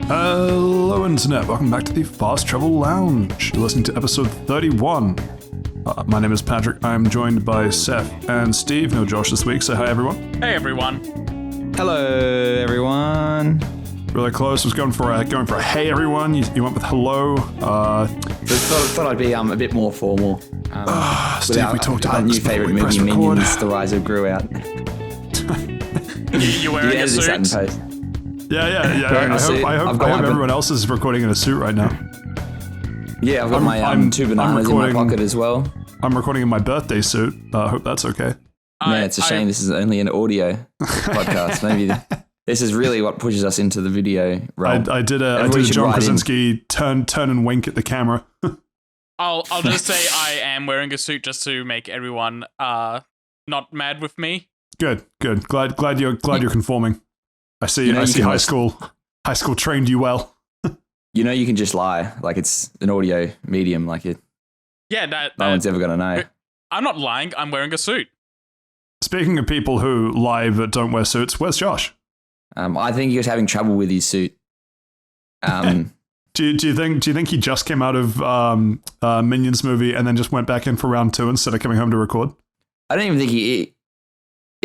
Hello Internet, welcome back to the Fast Travel Lounge. You're listening to episode 31. My name is Patrick, I'm joined by Saif and Steve. No Josh this week, say hi everyone. Hey everyone. Hello everyone. Really close, was going for a hey everyone, you went with hello. Thought I'd be a bit more formal. Steve, we talked about new this favourite before we movie, pressed record. Minions, The Rise of Gru out. You're wearing a This out in suit? post. Yeah. Wearing a I suit. hope everyone else is recording in a suit right now. Yeah, I've got my two bananas in my pocket as well. I'm recording in my birthday suit. I hope that's okay. Yeah, it's a shame this is only an audio podcast. Maybe this is really what pushes us into the video realm. I did a John Krasinski turn and wink at the camera. I'll just say I am wearing a suit just to make everyone not mad with me. Good. Glad you're conforming. I see high school trained you well. You know you can just lie, like it's an audio medium, like it. Yeah, no one's ever gonna know. I'm not lying. I'm wearing a suit. Speaking of people who lie but don't wear suits, where's Josh? I think he was having trouble with his suit. Do you think he just came out of Minions movie and then just went back in for round 2 instead of coming home to record? I don't even think he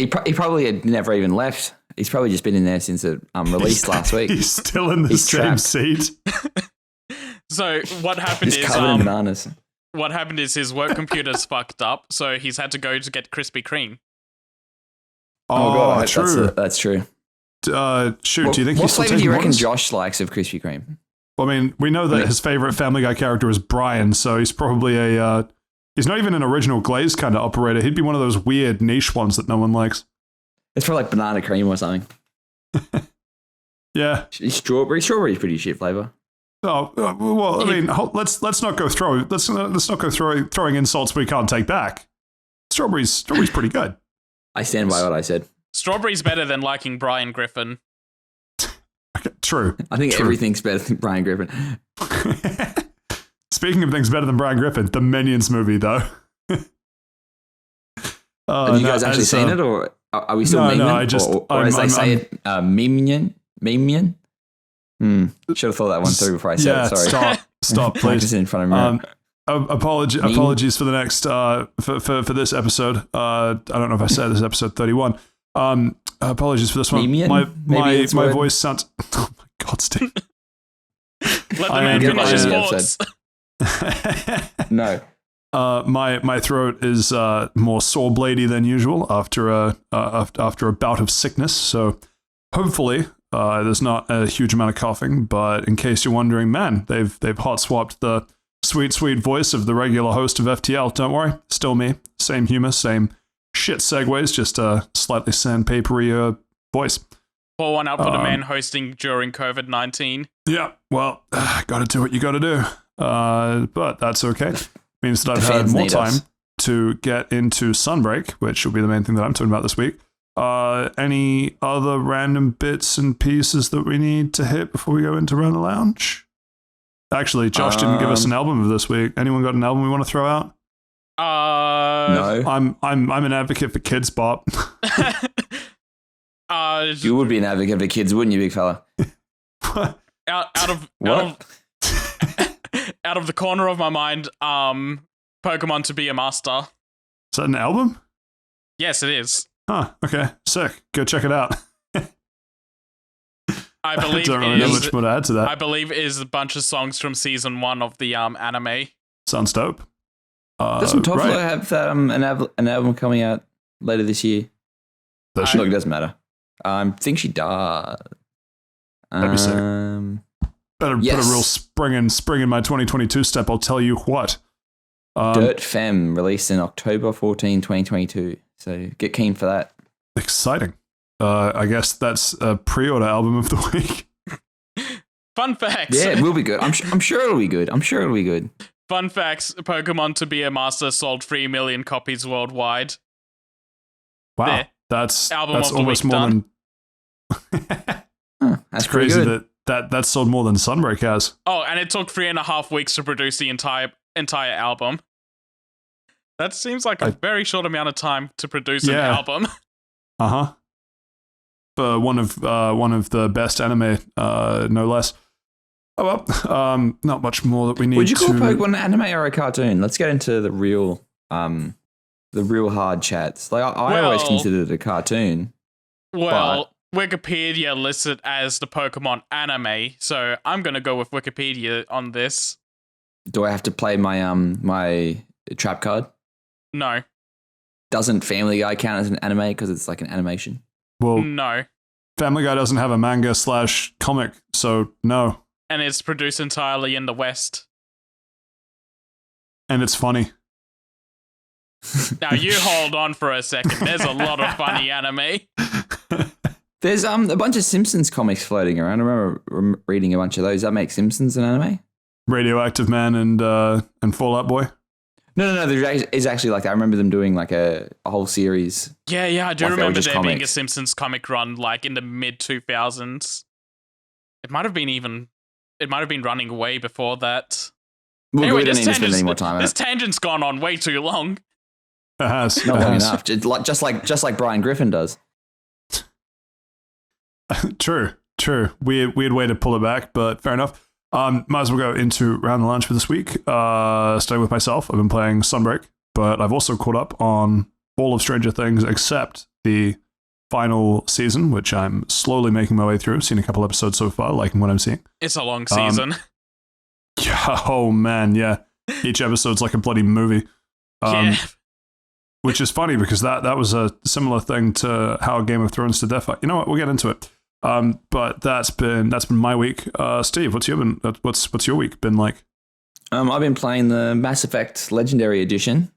probably had never even left. He's probably just been in there since it released last week. He's still in the same seat. So what happened Just covered in bananas. What happened is his work computer's fucked up, so he's had to go to get Krispy Kreme. Oh God, true. That's true. Shoot, do you think what he's still flavor do you reckon orders? Josh likes of Krispy Kreme? Well, I mean, we know that his favorite Family Guy character is Brian, so he's probably he's not even an original glazed kind of operator. He'd be one of those weird niche ones that no one likes. It's probably like banana cream or something. Yeah. Strawberry's pretty shit flavor. Oh well, I mean, let's not go throwing insults we can't take back. Strawberry's pretty good. I stand by what I said. Strawberry's better than liking Brian Griffin. Okay, true. I think everything's better than Brian Griffin. Speaking of things better than Brian Griffin, the Minions movie though. Have you guys actually seen it, or are we still memeing? No, I just or as they say it, memian. Should have thought that one through before I said it. Sorry. Stop, please. Practice in front of me. Apologies for the next for this episode. I don't know if I said this episode 31. Apologies for this one. My voice sounds. Oh my God, Steve. Let the man finish his thoughts. No. My throat is more sore bladey than usual after a bout of sickness. So hopefully there's not a huge amount of coughing. But in case you're wondering, man, they've hot swapped the sweet voice of the regular host of FTL. Don't worry, still me. Same humor, same shit segues, just a slightly sandpapery voice. Pour one out for the man hosting during COVID-19. Yeah, well, gotta do what you gotta do. But that's okay. Means that I've had more time to get into Subnreak, which will be the main thing that I'm talking about this week. Any other random bits and pieces that we need to hit before we go into Round the Lounge? Actually, Josh didn't give us an album of this week. Anyone got an album we want to throw out? No. I'm an advocate for Kids Bop. You would be an advocate for kids, wouldn't you, big fella? out of the corner of my mind, Pokemon to be a master. Is that an album? Yes, it is. Huh, okay. Sick. Go check it out. I believe don't really know much more to add to that. I believe it is a bunch of songs from season 1 of the anime. Sounds dope. Doesn't Toffolo have an album coming out later this year? Does she? Look, it doesn't matter. I think she does. That'd be sick. Better put a real spring in my 2022 step, I'll tell you what. Dirt Femme released in October 14, 2022. So get keen for that. Exciting. I guess that's a pre-order album of the week. Fun facts. Yeah, it will be good. I'm sure it'll be good. Fun facts. Pokemon to be a master sold 3 million copies worldwide. Wow. There. That's Album of the almost week more done. than... That's crazy good. that sold more than Subnreak has. Oh, and it took 3.5 weeks to produce the entire album. That seems like a very short amount of time to produce an album. Uh-huh. One of the best anime, no less. Oh well, not much more that we need. Would you call to... Pokemon an anime or a cartoon? Let's get into the real hard chats. Like I always considered it a cartoon. Well, Wikipedia lists it as the Pokemon anime, so I'm gonna go with Wikipedia on this. Do I have to play my my trap card? No. Doesn't Family Guy count as an anime because it's like an animation? Well, no. Family Guy doesn't have a manga/comic, so no. And it's produced entirely in the West. And it's funny. Now you hold on for a second. There's a lot of funny anime. There's a bunch of Simpsons comics floating around. I remember reading a bunch of those. That makes Simpsons an anime? Radioactive Man and Fall Out Boy. No. There is actually like that. I remember them doing like a whole series. Yeah, I do Like remember there comics. being a Simpsons comic run like in the mid 2000s. It might have been running way before that. Well, Anyway, we don't need to spend any more time on this it. tangent's gone on way too long. It has. Not it long has. enough. Just like Brian Griffin does. True. Weird way to pull it back, but fair enough. Might as well go into round the lunch for this week. Starting with myself, I've been playing Sunbreak, but I've also caught up on all of Stranger Things except the final season, which I'm slowly making my way through. Seen a couple episodes so far, liking what I'm seeing. It's a long season. Yeah, oh man, yeah. Each episode's like a bloody movie. Yeah. Which is funny because that was a similar thing to how Game of Thrones to Death. You know what? We'll get into it. But that's been my week. Steve, what's your week been like? I've been playing the Mass Effect Legendary Edition.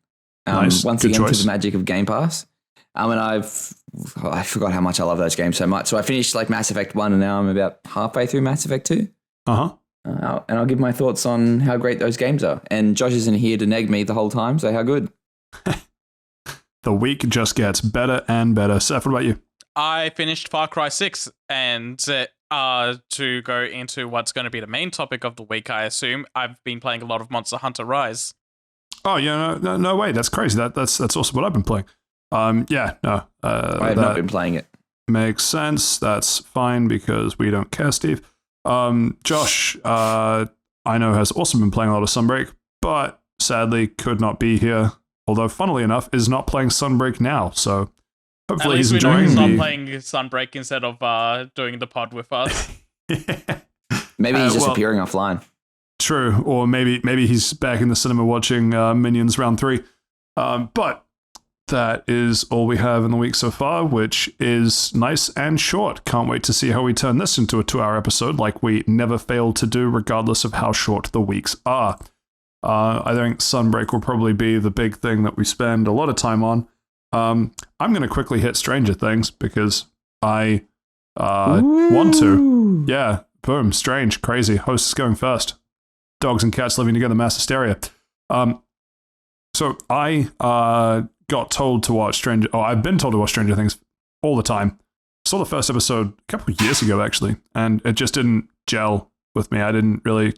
Nice. Once Good again choice. through the magic of Game Pass. And I forgot how much I love those games so much. So I finished like Mass Effect 1 and now I'm about halfway through Mass Effect 2. Uh-huh. And I'll give my thoughts on how great those games are. And Josh isn't here to neg me the whole time, so how good. The week just gets better and better. Seth, what about you? I finished Far Cry 6, and to go into what's going to be the main topic of the week, I assume, I've been playing a lot of Monster Hunter Rise. Oh, yeah, no way. That's crazy. That's also what I've been playing. I have not been playing it. Makes sense. That's fine because we don't care, Steve. Josh, I know, has also been playing a lot of Sunbreak, but sadly could not be here. Although, funnily enough, is not playing Sunbreak now. So hopefully he's enjoying he's not playing Sunbreak instead of doing the pod with us. Maybe he's just appearing offline. True, or maybe he's back in the cinema watching Minions Round 3. But that is all we have in the week so far, which is nice and short. Can't wait to see how we turn this into a 2-hour episode like we never fail to do, regardless of how short the weeks are. I think Sunbreak will probably be the big thing that we spend a lot of time on. I'm going to quickly hit Stranger Things because I want to. Yeah, boom, strange, crazy. Host is going first. Dogs and cats living together, mass hysteria. So I got told to watch I've been told to watch Stranger Things all the time. Saw the first episode a couple of years ago, actually, and it just didn't gel with me. I didn't really...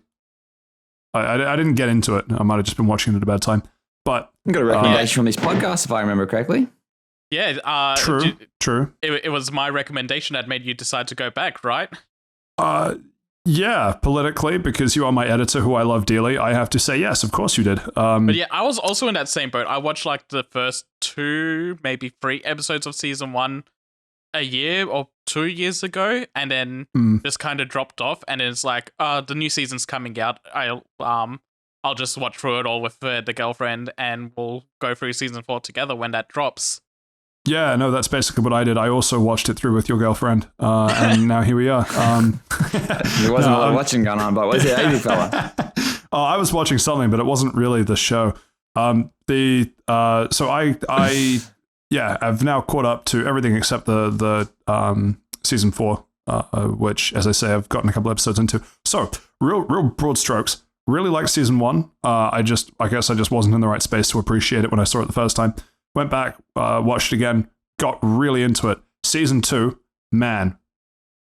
I didn't get into it. I might have just been watching it at a bad time. But I got a recommendation from this podcast, if I remember correctly. Yeah. True. It was my recommendation that made you decide to go back, right? Yeah, politically, because you are my editor who I love dearly, I have to say yes, of course you did. But yeah, I was also in that same boat. I watched like the first 2, maybe 3 episodes of season 1 a year or 2 years ago, and then just kind of dropped off. And it's like, the new season's coming out. I'll just watch through it all with the girlfriend, and we'll go through season 4 together when that drops. Yeah, no, that's basically what I did. I also watched it through with your girlfriend, and now here we are. There wasn't a lot of watching going on, but was it Amy fella? Oh, I was watching something, but it wasn't really the show. So I've now caught up to everything except the season 4, which, as I say, I've gotten a couple episodes into. So real broad strokes. Really liked season 1. I guess I just wasn't in the right space to appreciate it when I saw it the first time. Went back, watched it again, got really into it. Season 2, man,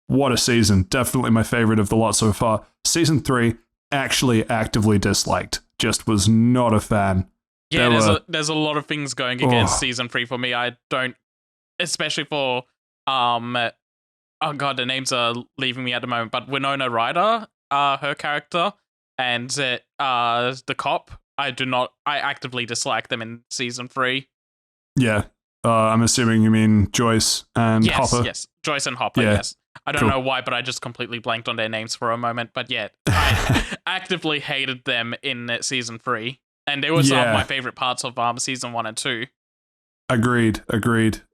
what a season. Definitely my favorite of the lot so far. Season 3, actually actively disliked. Just was not a fan. Yeah, there's a lot of things going against season 3 for me. I don't, especially for, oh god, the names are leaving me at the moment, but Winona Ryder her character, and the cop. I actively dislike them in season 3. Yeah. I'm assuming you mean Joyce and Hopper. Yes, Joyce and Hopper, Yeah. yes. I don't know why, but I just completely blanked on their names for a moment. But yeah, I actively hated them in season 3. And they were some of my favorite parts of season 1 and 2. Agreed.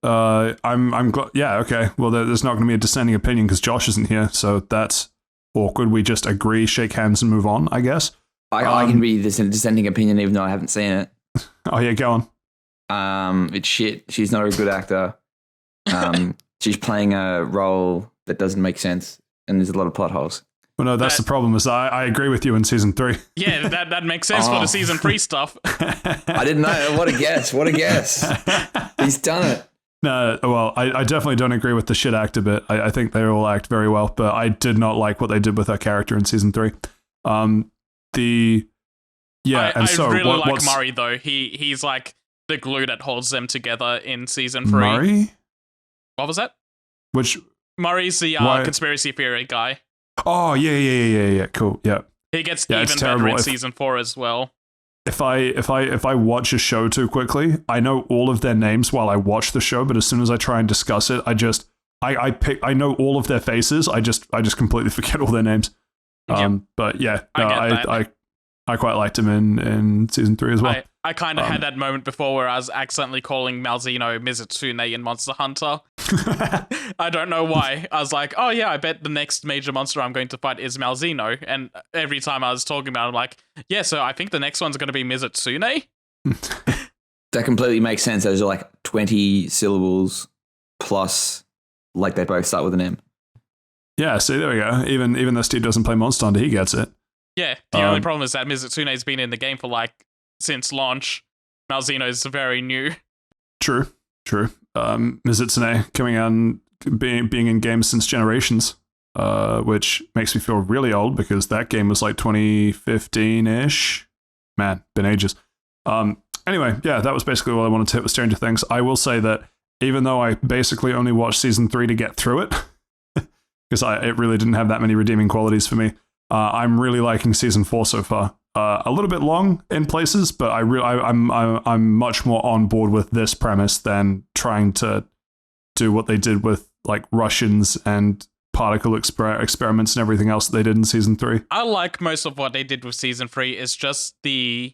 I'm glad. Yeah, okay. Well, there's not going to be a dissenting opinion because Josh isn't here, so that's awkward. We just agree, shake hands, and move on, I guess. I can be this dissenting opinion even though I haven't seen it. Oh, yeah, go on. It's shit. She's not a good actor. She's playing a role that doesn't make sense, and there's a lot of plot holes. Well, no, that's the problem. Is I agree with you in season 3. Yeah, that makes sense for the season 3 stuff. I didn't know. What a guess! He's done it. No, well, I definitely don't agree with the shit actor bit. I think they all act very well, but I did not like what they did with her character in season 3. I really like Murray though. He's like the glue that holds them together in season 3. Murray? What was that? Which Murray's the conspiracy theory guy. Oh yeah. Cool. Yeah. He gets even better in season 4 as well. If I watch a show too quickly, I know all of their names while I watch the show, but as soon as I try and discuss it, I know all of their faces. I just completely forget all their names. But yeah, no, I quite liked him in season 3 as well. I kind of had that moment before where I was accidentally calling Malzeno Mizutsune in Monster Hunter. I don't know why. I was like, oh yeah, I bet the next major monster I'm going to fight is Malzeno. And every time I was talking about it, I'm like, yeah, so I think the next one's going to be Mizutsune. That completely makes sense. Those are like 20 syllables plus, like they both start with an M. Yeah, see, there we go. Even though Steve doesn't play Monster Hunter, he gets it. Yeah, the only problem is that Mizutsune's been in the game for since launch. Malzeno's very new. True. Mizutsune coming out and being in games since Generations, which makes me feel really old because that game was like 2015-ish. Man, been ages. Anyway, yeah, that was basically what I wanted to hit with Stranger Things. I will say that even though I basically only watched season 3 to get through it, because it really didn't have that many redeeming qualities for me, I'm really liking season 4 so far. A little bit long in places, but I'm much more on board with this premise than trying to do what they did with like Russians and particle experiments and everything else that they did in season 3. I like most of what they did with season 3. It's just the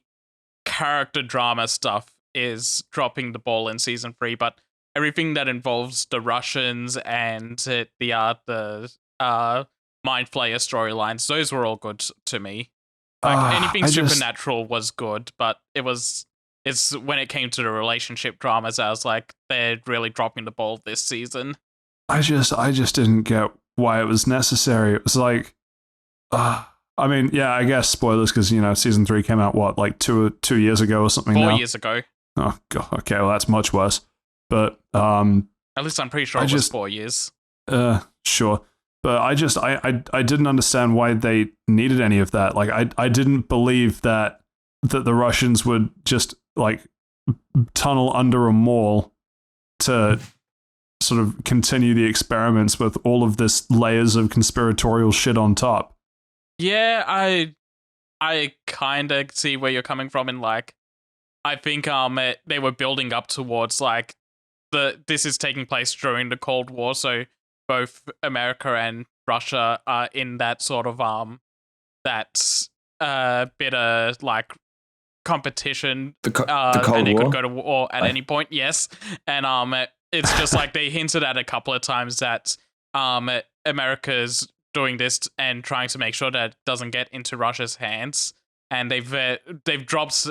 character drama stuff is dropping the ball in season 3, but everything that involves the Russians and the Mind Flayer storylines, those were all good to me. Like anything supernatural was good, but it's when it came to the relationship dramas, I was like, they're really dropping the ball this season. I just didn't get why it was necessary. It was like, I mean, yeah, I guess spoilers because season 3 came out like 2 years ago or something. 4 years ago. Oh god, okay, well that's much worse. But at least I'm pretty sure it was 4 years. Sure. But I didn't understand why they needed any of that. Like I didn't believe that the Russians would just like tunnel under a mall to sort of continue the experiments with all of this layers of conspiratorial shit on top. Yeah, I kind of see where you're coming from, and like I think they were building up towards like this is taking place during the Cold War, so both America and Russia are in that sort of that bitter like competition. The Cold and they War? could go to war at any point. Yes, and it's just like they hinted at a couple of times that America's doing this and trying to make sure that it doesn't get into Russia's hands, and they've dropped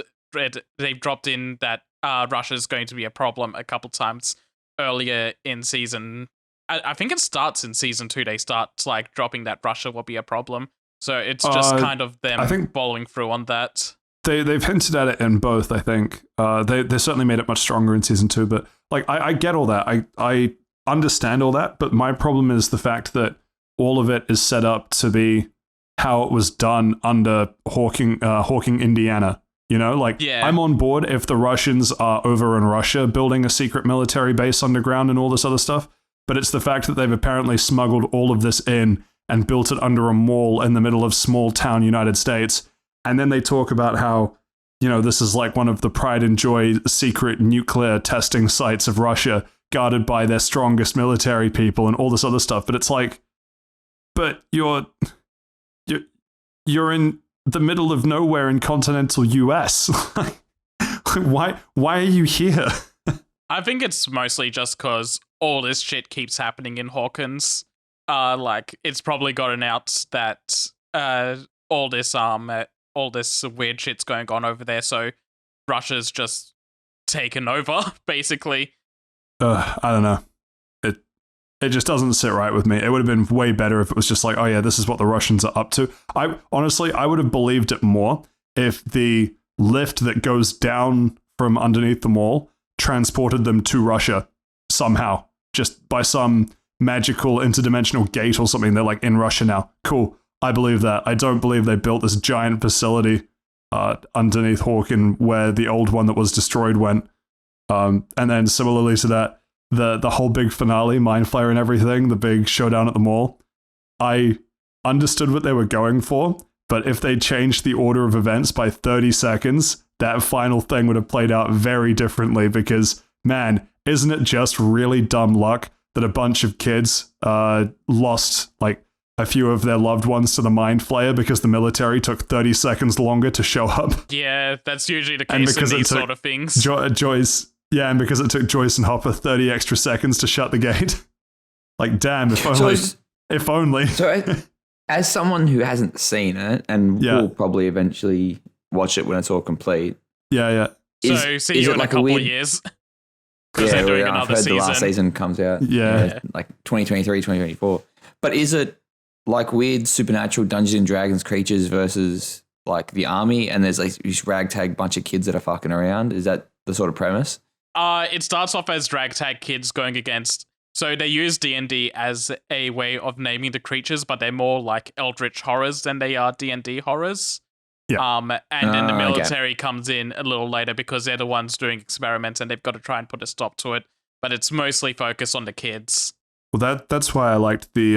in that Russia's going to be a problem a couple times earlier in season. I think it starts in season 2. They start like dropping that Russia will be a problem. So it's just kind of them following through on that. They've hinted at it in both, I think. They certainly made it much stronger in season 2, but like I get all that. I understand all that, but my problem is the fact that all of it is set up to be how it was done under Hawking, Indiana. I'm on board if the Russians are over in Russia building a secret military base underground and all this other stuff. But it's the fact that they've apparently smuggled all of this in and built it under a mall in the middle of small town United States. And then they talk about how, this is like one of the pride and joy secret nuclear testing sites of Russia, guarded by their strongest military people and all this other stuff. But it's like, but you're in the middle of nowhere in continental US. Why are you here? I think it's mostly just because all this shit keeps happening in Hawkins. It's probably gotten out that all this weird shit's going on over there, so Russia's just taken over, basically. I don't know. It just doesn't sit right with me. It would have been way better if it was just like, oh yeah, this is what the Russians are up to. I would have believed it more if the lift that goes down from underneath the mall transported them to Russia somehow, just by some magical interdimensional gate or something. They're like in Russia now. Cool. I believe that. I don't believe they built this giant facility underneath Hawken where the old one that was destroyed went. And then similarly to that, the whole big finale, Mind Flayer and everything, the big showdown at the mall, I understood what they were going for, but if they changed the order of events by 30 seconds, that final thing would have played out very differently because, man, isn't it just really dumb luck that a bunch of kids lost, like, a few of their loved ones to the Mind Flayer because the military took 30 seconds longer to show up? Yeah, that's usually the case in these sort of things. Joyce... Yeah, and because it took Joyce and Hopper 30 extra seconds to shut the gate. Like, damn, if only. If only. So, as someone who hasn't seen it, and will probably eventually watch it when it's all complete. Yeah. So, see you in a couple of years. Because they're doing another I've heard season. The last season comes out. Yeah. Like 2023, 2024. But is it like weird supernatural Dungeons and Dragons creatures versus like the army, and there's like this ragtag bunch of kids that are fucking around? Is that the sort of premise? It starts off as ragtag kids going against... So they use D&D as a way of naming the creatures, but they're more like eldritch horrors than they are D&D horrors. Yeah. And then the military comes in a little later because they're the ones doing experiments and they've got to try and put a stop to it. But it's mostly focused on the kids. Well, that's why I liked the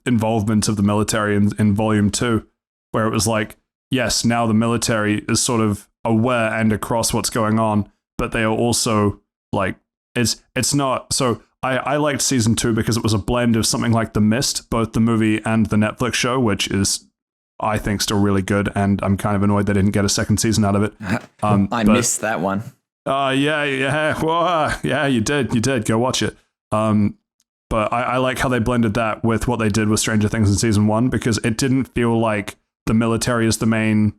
involvement of the military in Volume 2, where it was like, yes, now the military is sort of aware and across what's going on, but they are also like, it's not. So I liked season 2 because it was a blend of something like The Mist, both the movie and the Netflix show, which is, I think, still really good. And I'm kind of annoyed they didn't get a second season out of it. I missed that one. Yeah. Well, yeah, you did. Go watch it. But I like how they blended that with what they did with Stranger Things in season 1, because it didn't feel like the military is the main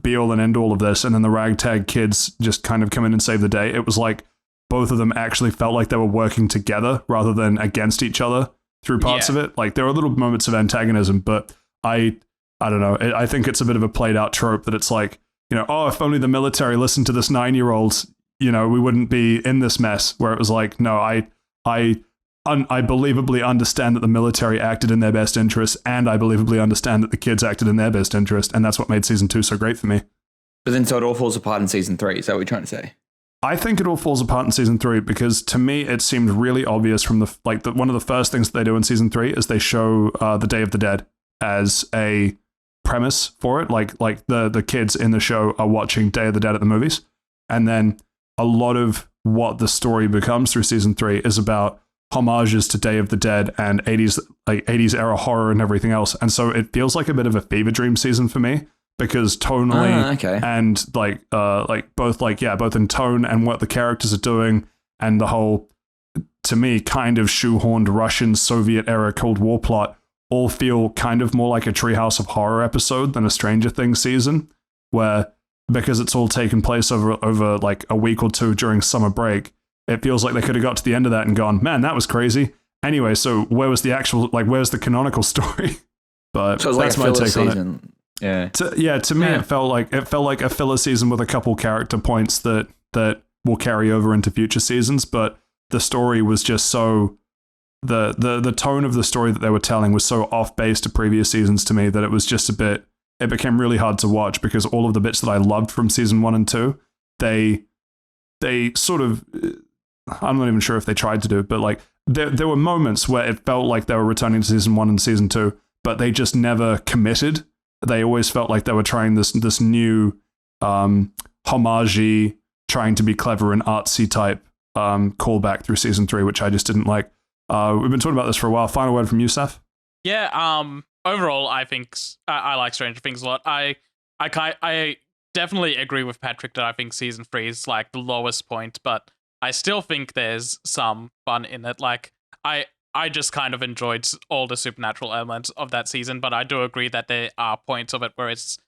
be all and end all of this, and then the ragtag kids just kind of come in and save the day. It was like both of them actually felt like they were working together rather than against each other through parts of it. Like there were little moments of antagonism, but I don't know. I think it's a bit of a played out trope that it's like, if only the military listened to this 9-year-old, we wouldn't be in this mess. Where it was like, no, I believably understand that the military acted in their best interest, and I believably understand that the kids acted in their best interest, and that's what made season 2 so great for me. But then so it all falls apart in season 3, is that what you're trying to say? I think it all falls apart in season 3 because to me it seemed really obvious from one of the first things that they do in season 3 is they show the Day of the Dead as a premise for it. Like the kids in the show are watching Day of the Dead at the movies, and then a lot of what the story becomes through season 3 is about homages to Day of the Dead and 80s era horror and everything else. And so it feels like a bit of a fever dream season for me because tonally and both in tone and what the characters are doing and the whole, to me, kind of shoehorned Russian Soviet era Cold War plot all feel kind of more like a Treehouse of Horror episode than a Stranger Things season, where because it's all taken place over like a week or two during summer break, it feels like they could have got to the end of that and gone, man, that was crazy. Anyway, so where was the actual, where's the canonical story? But so that's my take season. on it. To me, it felt like a filler season with a couple character points that will carry over into future seasons. But the story was just so, the tone of the story that they were telling was so off base to previous seasons to me that it was just it became really hard to watch because all of the bits that I loved from season 1 and 2, they sort of, I'm not even sure if they tried to do it, but like there were moments where it felt like they were returning to season 1 and season 2, but they just never committed. They always felt like they were trying this new homage, trying to be clever and artsy type callback through season 3, which I just didn't like. We've been talking about this for a while. Final word from you, Saif? Yeah. Overall, I think I like Stranger Things a lot. I definitely agree with Patrick that I think season 3 is like the lowest point, but I still think there's some fun in it. Like I just kind of enjoyed all the supernatural elements of that season, but I do agree that there are points of it where it's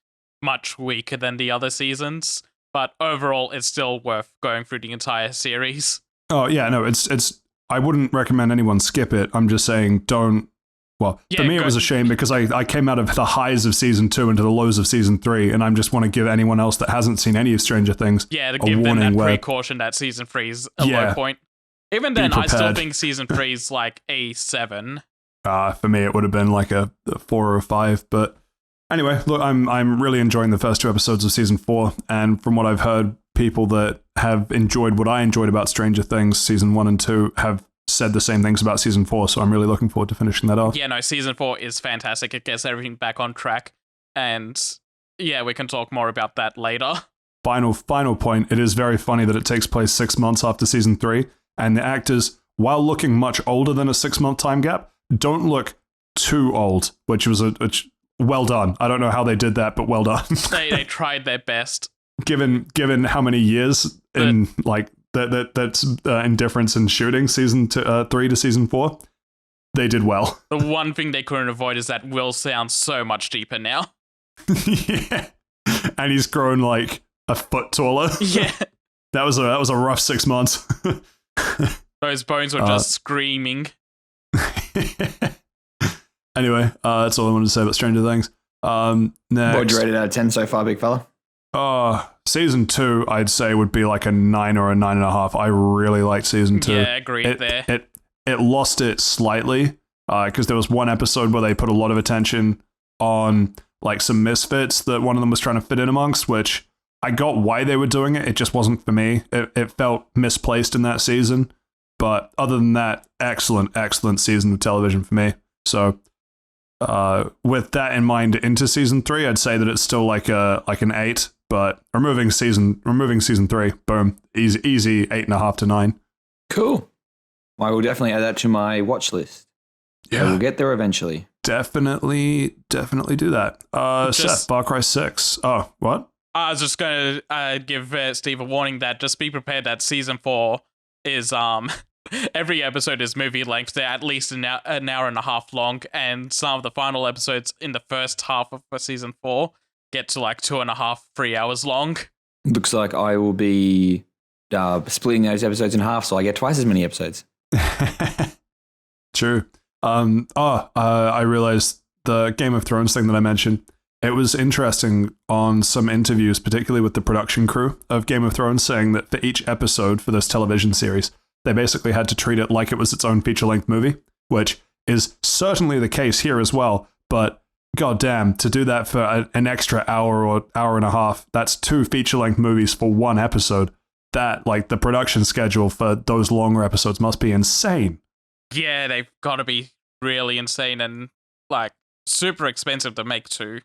much weaker than the other seasons. But overall, it's still worth going through the entire series. Oh yeah, no, it's. I wouldn't recommend anyone skip it. I'm just saying, don't. Well, for me, it was a shame because I came out of the highs of season 2 into the lows of season 3, and I just want to give anyone else that hasn't seen any of Stranger Things to give them that precaution that season 3 is a low point. Even then, I still think season 3 is like a 7. For me, it would have been like a 4 or a 5. But anyway, look, I'm really enjoying the first 2 episodes of season 4, and from what I've heard, people that have enjoyed what I enjoyed about Stranger Things season 1 and 2 have said the same things about season 4, so I'm really looking forward to finishing that off. Yeah, no, season 4 is fantastic. It gets everything back on track, and yeah, we can talk more about that later. Final point, it is very funny that it takes place 6 months after season 3, and the actors, while looking much older than a 6-month time gap, don't look too old, which was well done. I don't know how they did that, but well done. they tried their best. Given how many years in like that's in difference in shooting season 3 to season 4, they did well. The one thing they couldn't avoid is that Will sounds so much deeper now. Yeah, and he's grown like a foot taller. Yeah, that was a rough 6 months. Those bones were just screaming. Anyway, that's all I wanted to say about Stranger Things. Next. What you rated out of 10 so far, big fella? Season 2, I'd say, would be like a 9 or a 9.5. I really liked season 2. Yeah, agreed there. It lost it slightly because there was one episode where they put a lot of attention on like some misfits that one of them was trying to fit in amongst, which I got why they were doing it. It just wasn't for me. It felt misplaced in that season. But other than that, excellent season of television for me. So with that in mind, into season 3, I'd say that it's still like an 8. But removing season 3, boom, easy 8.5 to 9. Cool. I will definitely add that to my watch list. Yeah, we'll get there eventually. Definitely do that. Seth, Far Cry 6. Oh, what? I was just going to give Steve a warning that just be prepared that season 4 is every episode is movie length. They're at least an hour and a half long, and some of the final episodes in the first half of season 4 get to like 2.5, 3 hours long. Looks like I will be splitting those episodes in half, so I get twice as many episodes. True. I realized the Game of Thrones thing that I mentioned. It was interesting on some interviews, particularly with the production crew of Game of Thrones, saying that for each episode for this television series, they basically had to treat it like it was its own feature-length movie, which is certainly the case here as well. But goddamn, to do that for an extra hour or hour and a half, that's 2 feature-length movies for 1 episode. That, like, the production schedule for those longer episodes must be insane. Yeah, they've got to be really insane and, like, super expensive to make too.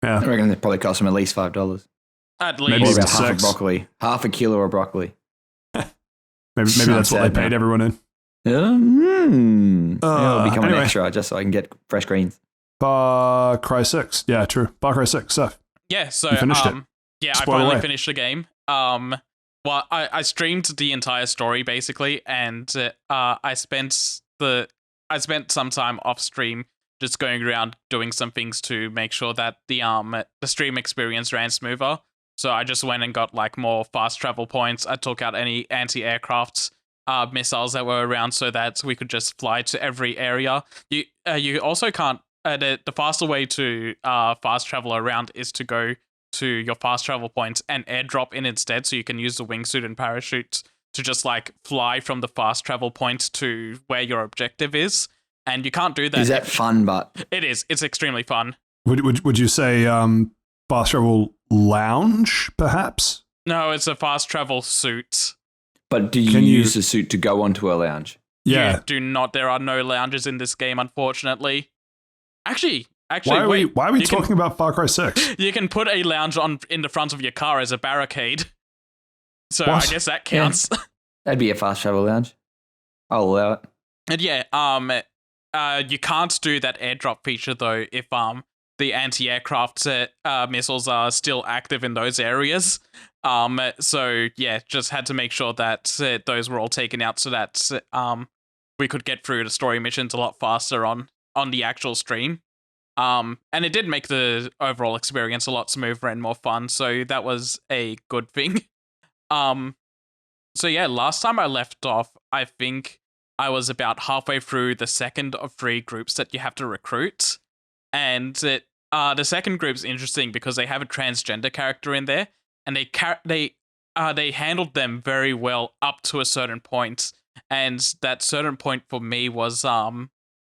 Yeah. I reckon it probably cost them at least $5. At least. Maybe about half 6. of broccoli. Half a kilo of broccoli. Maybe that's what they paid everyone in. It'll become an extra just so I can get fresh greens. Far Cry 6. Yeah, true. Far Cry 6, Seth. Yeah, so you finished it. Yeah, Spoil I finally away. finished the game. Well, I streamed the entire story basically, and I spent some time off stream just going around doing some things to make sure that the stream experience ran smoother. So I just went and got like more fast travel points. I took out any anti-aircraft missiles that were around so that we could just fly to every area. You also can't. The faster way to fast travel around is to go to your fast travel points and airdrop in instead, so you can use the wingsuit and parachute to just like fly from the fast travel point to where your objective is. And you can't do that. Is that fun? But it is. It's extremely fun. Would you say fast travel lounge, perhaps? No, it's a fast travel suit. But do you use the suit to go onto a lounge? Yeah. You do not. There are no lounges in this game, unfortunately. Actually, Actually, why are we talking about Far Cry 6? You can put a lounge in the front of your car as a barricade. So What? I guess that counts. Yeah. That'd be a fast travel lounge. I'll allow it. And yeah, you can't do that airdrop feature though if the anti-aircraft missiles are still active in those areas. So yeah, just had to make sure that those were all taken out so that we could get through the story missions a lot faster on the actual stream. And it did make the overall experience a lot smoother and more fun, so that was a good thing. So yeah, last time I left off, I think I was about halfway through the second of 3 groups that you have to recruit. And the second group's interesting because they have a transgender character in there, and they handled them very well up to a certain point. And that certain point for me was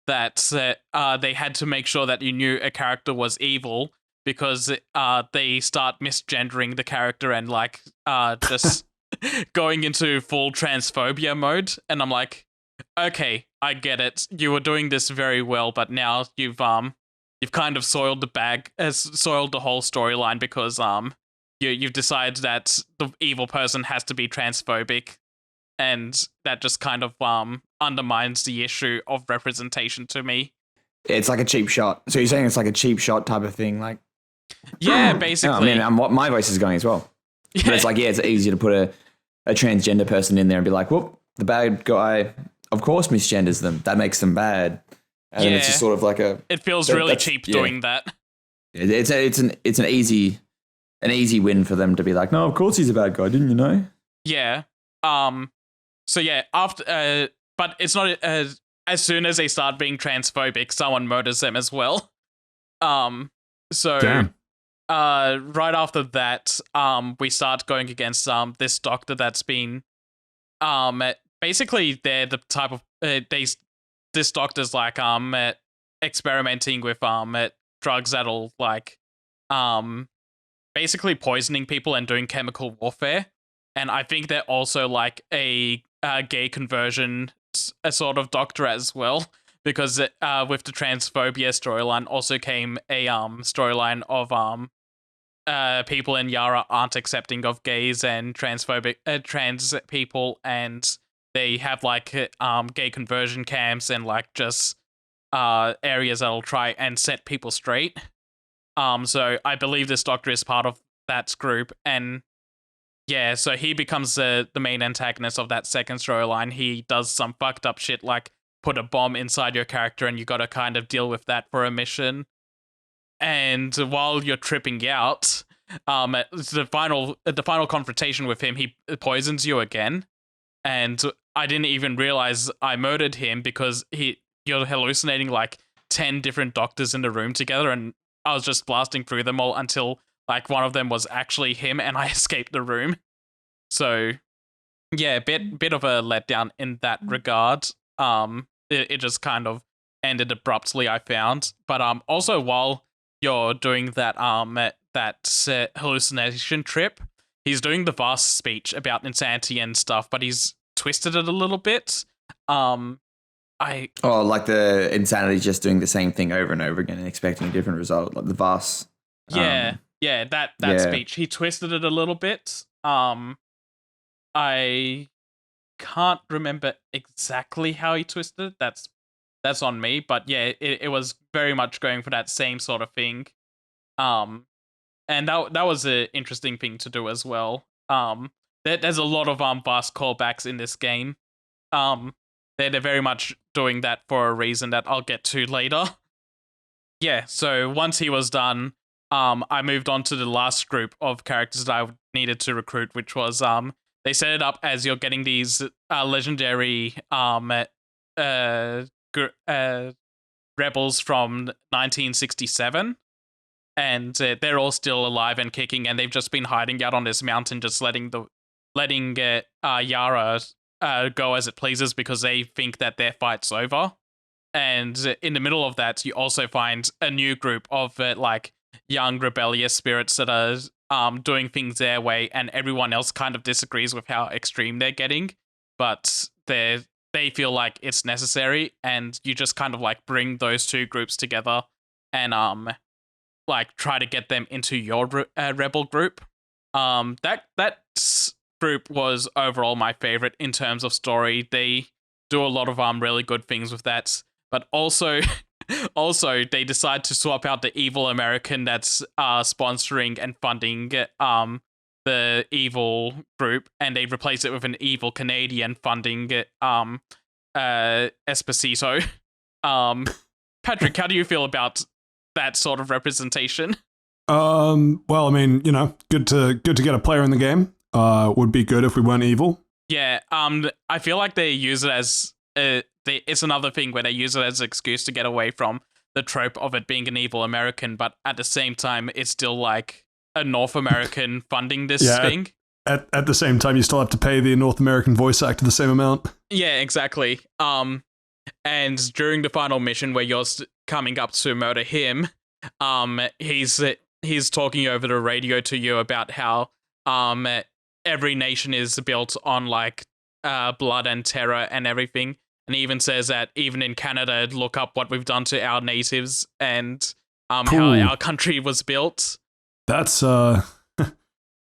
that they had to make sure that you knew a character was evil because they start misgendering the character and like just going into full transphobia mode. And I'm like, okay, I get it. You were doing this very well, but now you've kind of soiled soiled the whole storyline because you've decided that the evil person has to be transphobic, and that just kind of undermines the issue of representation to me. It's like a cheap shot. So you're saying it's like a cheap shot type of thing, like? Yeah, basically. I mean, my voice is going as well. Yeah. But it's like, yeah, it's easier to put a transgender person in there and be like, whoop, the bad guy, of course, misgenders them. That makes them bad. And then it's just sort of like it feels really cheap doing that. It's an easy win for them to be like, no, of course he's a bad guy, didn't you know? Yeah. So yeah, after but it's not as soon as they start being transphobic, someone murders them as well. So Damn. right after that, we start going against this doctor that's been basically they're the type of this doctor's like experimenting with drugs that'll like basically poisoning people and doing chemical warfare. And I think they're also like a gay conversion a sort of doctor as well, because with the transphobia storyline also came a storyline of people in Yara aren't accepting of gays and transphobic trans people, and they have like gay conversion camps and like just areas that'll try and set people straight. So I believe this doctor is part of that group, and yeah, so he becomes the main antagonist of that second storyline. He does some fucked up shit like put a bomb inside your character, and you got to kind of deal with that for a mission. And while you're tripping out, the final confrontation with him, he poisons you again. And I didn't even realize I murdered him because you're hallucinating like 10 different doctors in the room together, and I was just blasting through them all until like one of them was actually him, and I escaped the room. So yeah, bit of a letdown in that regard. It just kind of ended abruptly, I found. But also while you're doing that hallucination trip, he's doing the vast speech about insanity and stuff, but he's twisted it a little bit. Like the insanity, just doing the same thing over and over again and expecting a different result, like the vast. That speech, he twisted it a little bit. I can't remember exactly how he twisted it. That's on me, but yeah, it was very much going for that same sort of thing. And that was an interesting thing to do as well. There's a lot of vast callbacks in this game. They're very much doing that for a reason that I'll get to later. Yeah, so once he was done, I moved on to the last group of characters that I needed to recruit, which was they set it up as you're getting these legendary rebels from 1967, and they're all still alive and kicking, and they've just been hiding out on this mountain, just letting Yara go as it pleases because they think that their fight's over. And in the middle of that, you also find a new group of like young rebellious spirits that are doing things their way, and everyone else kind of disagrees with how extreme they're getting, but they feel like it's necessary, and you just kind of like bring those two groups together and like try to get them into your rebel group. That group was overall my favorite in terms of story. They do a lot of really good things with that, but also also they decide to swap out the evil American that's sponsoring and funding the evil group, and they replace it with an evil Canadian funding Esposito. Patrick, how do you feel about that sort of representation? Well, I mean, good to get a player in the game. Would be good if we weren't evil. Yeah. I feel like they use it as it's another thing where they use it as an excuse to get away from the trope of it being an evil American, but at the same time, it's still like a North American funding this thing. At the same time, you still have to pay the North American voice actor the same amount. Yeah, exactly. And during the final mission where you're coming up to murder him, he's talking over the radio to you about how every nation is built on like blood and terror and everything. And he even says that even in Canada, look up what we've done to our natives and how our country was built. That's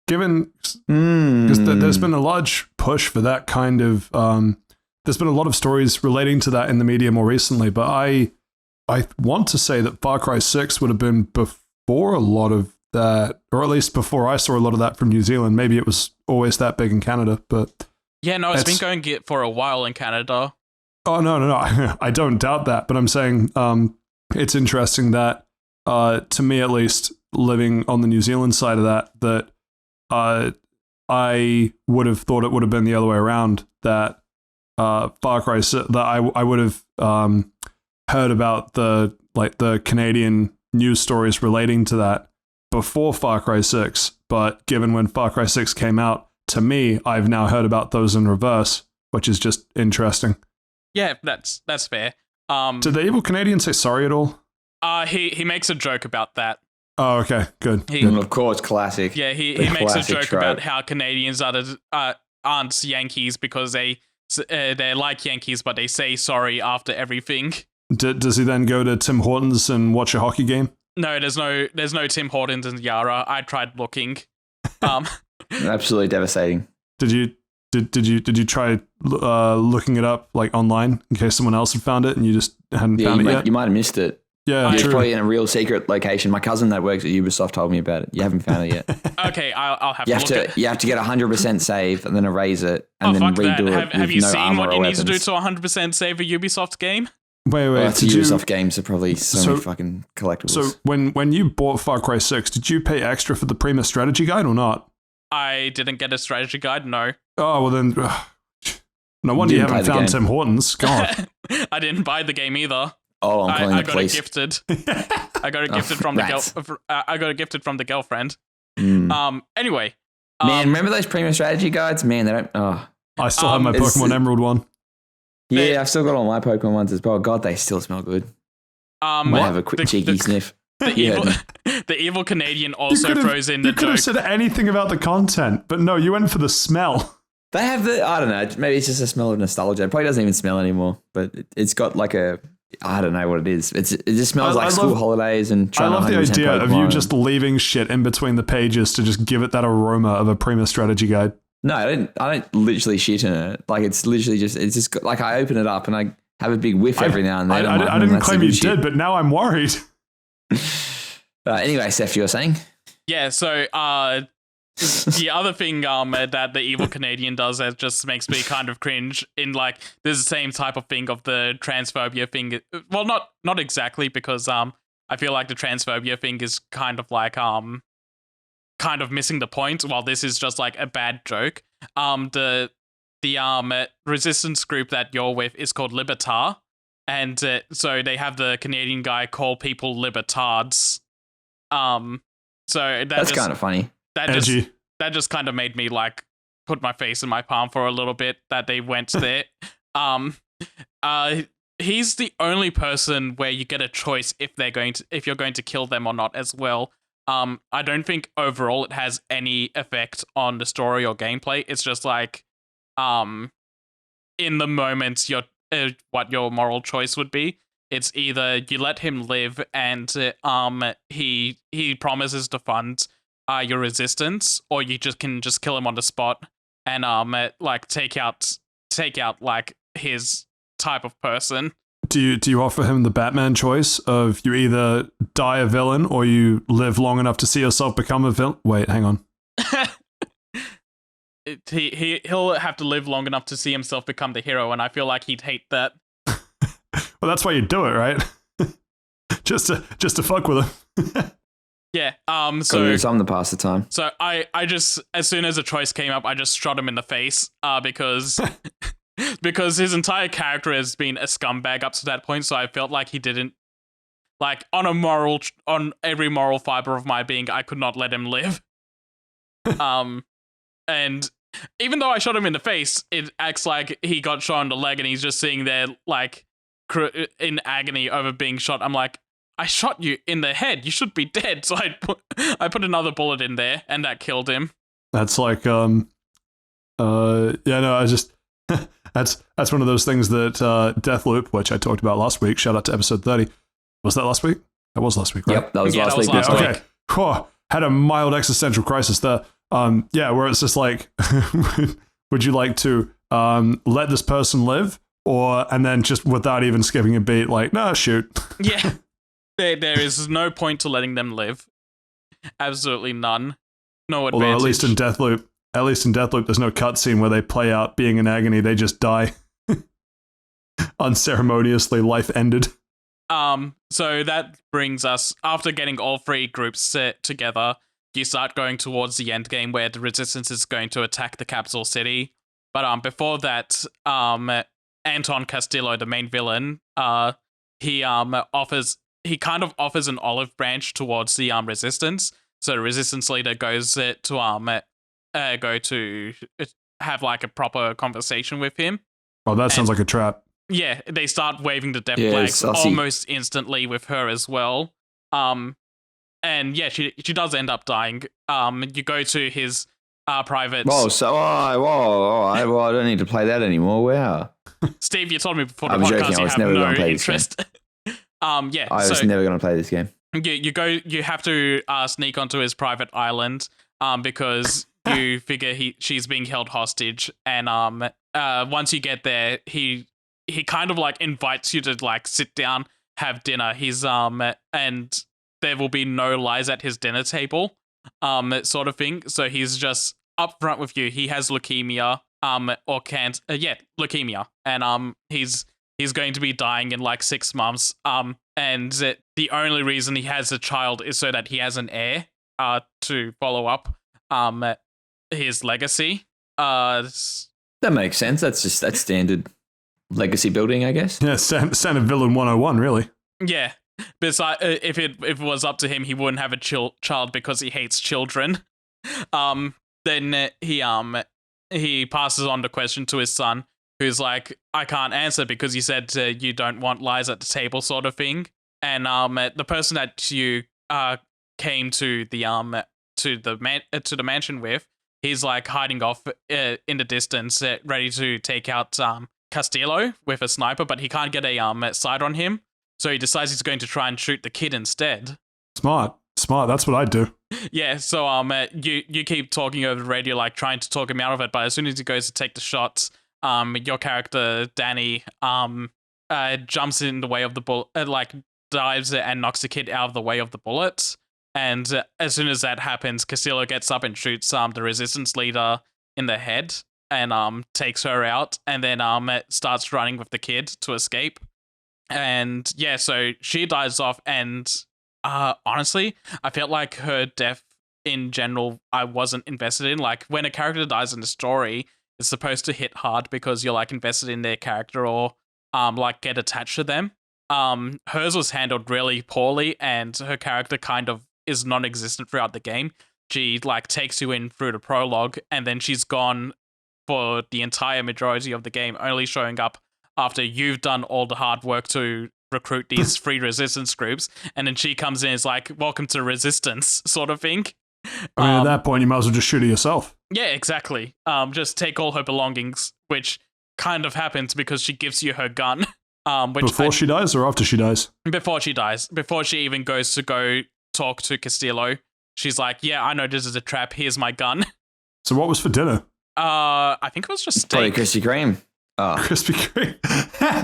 given because there's been a large push for that kind of. There's been a lot of stories relating to that in the media more recently, but I want to say that Far Cry 6 would have been before a lot of that, or at least before I saw a lot of that from New Zealand. Maybe it was always that big in Canada, but yeah, no, it's been going for a while in Canada. Oh no, I don't doubt that, but I'm saying it's interesting that to me at least, living on the New Zealand side of that I would have thought it would have been the other way around, that Far Cry that I would have heard about the Canadian news stories relating to that before Far Cry 6, but given when Far Cry 6 came out, to me, I've now heard about those in reverse, which is just interesting. Yeah, that's fair. Did the evil Canadian say sorry at all? He makes a joke about that. Oh, okay, good. Of course, classic. Yeah, he makes a joke about how Canadians aren't Yankees because they're like Yankees, but they say sorry after everything. Does he then go to Tim Hortons and watch a hockey game? No, there's no Tim Hortons in Yarra. I tried looking. Absolutely devastating. Did you try looking it up like online in case someone else had found it and you just hadn't found it yet? You might have missed it. Yeah, it's true. probably in a real secret location. My cousin that works at Ubisoft told me about it. You haven't found it yet. Okay, I'll have to look at it. You have to get 100% save and then erase it and then redo it. Have you no seen what you need to do weapons. to 100% save a Ubisoft game? Wait. It's Ubisoft games are probably so many fucking collectibles. So when you bought Far Cry 6, did you pay extra for the Prima strategy guide or not? I didn't get a strategy guide, no. Oh, well then, no wonder you haven't found Tim Hortons. God. I didn't buy the game either. Oh, I'm calling the police. I got it gifted. I got it gifted from I got it gifted from the girlfriend. Anyway. Man, remember those Prima strategy guides? Man, they don't... Oh. I still have my Pokemon Emerald one. Yeah, I've still got all my Pokemon ones as well. God, they still smell good. Might have a quick cheeky sniff. The evil Canadian also throws in the joke. You could have said anything about the content, but no, you went for the smell. They have I don't know, maybe it's just a smell of nostalgia. It probably doesn't even smell anymore, but it's got like I don't know what it is. It just smells like school holidays and trying to 100% I love the idea Pokemon. of you just leaving shit in between the pages to just give it that aroma of a Prima strategy guide. No, I don't literally shit in it. Like it's literally it's just like I open it up and I have a big whiff every now and then. I didn't claim you did, but now I'm worried. Anyway, Saif, you were saying? Yeah, so the other thing that the evil Canadian does that just makes me kind of cringe in like this is the same type of thing of the transphobia thing. Well, not exactly, because I feel like the transphobia thing is kind of like kind of missing the point, while this is just like a bad joke. The resistance group that you're with is called Libertar, and so they have the Canadian guy call people libertards. So that's kind of funny. That just kind of made me like put my face in my palm for a little bit that they went there. He's the only person where you get a choice if you're going to kill them or not as well. I don't think overall it has any effect on the story or gameplay. It's just like, in the moment, what your moral choice would be. it's either you let him live and he promises to fund your resistance, or you can just kill him on the spot and like take out like his type of person. Do you offer him the Batman choice of you either die a villain or you live long enough to see yourself become a villain? Wait, hang on. He'll have to live long enough to see himself become the hero, and I feel like he'd hate that. Well, that's why you do it, right? just to fuck with him. Yeah. So something to pass the time. So I just, as soon as a choice came up, I just shot him in the face. Because because his entire character has been a scumbag up to that point. So I felt like he didn't, like, on every moral fiber of my being, I could not let him live. And even though I shot him in the face, it acts like he got shot in the leg and he's just sitting there like in agony over being shot. I'm like, I shot you in the head. You should be dead. So I put another bullet in there and that killed him. That's like I just that's one of those things that Deathloop, which I talked about last week. Shout out to episode 30. Was that last week? That was last week, right? Yep, that was last week. Okay. Whew, had a mild existential crisis there. Where it's just like, would you like to let this person live, and then just without even skipping a beat, like, nah, shoot. Yeah, there is no point to letting them live. Absolutely none. No advantage. Although at least in Deathloop, there's no cutscene where they play out being in agony. They just die unceremoniously. Life ended. So that brings us, after getting all three groups set together, you start going towards the end game where the resistance is going to attack the capital city. But before that, Anton Castillo, the main villain, he kind of offers an olive branch towards the resistance. So the resistance leader goes to have like a proper conversation with him. Oh, that sounds like a trap. Yeah, they start waving the death flag almost instantly with her as well. And yeah, she does end up dying. You go to his private. I don't need to play that anymore. Wow. Steve, you told me before the podcast you have no interest. I was never going to play this game. You have to sneak onto his private island because you figure she's being held hostage, and once you get there, he kind of like invites you to like sit down, have dinner. He's and there will be no lies at his dinner table, sort of thing. So he's just upfront with you. He has leukemia, leukemia, and he's going to be dying in like 6 months. And the only reason he has a child is so that he has an heir, to follow up, his legacy. That makes sense. That's standard legacy building, I guess. Yeah, standard villain 101, really. Yeah. Besides, if it was up to him, he wouldn't have a child because he hates children. Then he passes on the question to his son, who's like, I can't answer because you said you don't want lies at the table, sort of thing. And the person that you came to the mansion with, he's like hiding off in the distance, ready to take out Castillo with a sniper, but he can't get a sight on him. So he decides he's going to try and shoot the kid instead. Smart. That's what I'd do. Yeah. So you keep talking over the radio, like trying to talk him out of it. But as soon as he goes to take the shots, your character Danny jumps in the way of the bullet, like dives and knocks the kid out of the way of the bullets. And as soon as that happens, Castillo gets up and shoots the resistance leader in the head and takes her out, and then starts running with the kid to escape. And yeah, so she dies off, and honestly, I felt like her death in general, I wasn't invested in. Like, when a character dies in the story, it's supposed to hit hard because you're like invested in their character or like get attached to them. Hers was handled really poorly, and her character kind of is non-existent throughout the game. She like takes you in through the prologue, and then she's gone for the entire majority of the game, only showing up after you've done all the hard work to recruit these free resistance groups, and then she comes in and is like, welcome to resistance, sort of thing. I mean, at that point, you might as well just shoot her yourself. Yeah, exactly. Just take all her belongings, which kind of happens because she gives you her gun. Which Before she dies or after she dies? Before she dies, before she even goes to go talk to Castillo, she's like, "Yeah, I know this is a trap. Here's my gun." So what was for dinner? I think it was just Probably steak. Krispy Kreme. Oh, Krispy Kreme.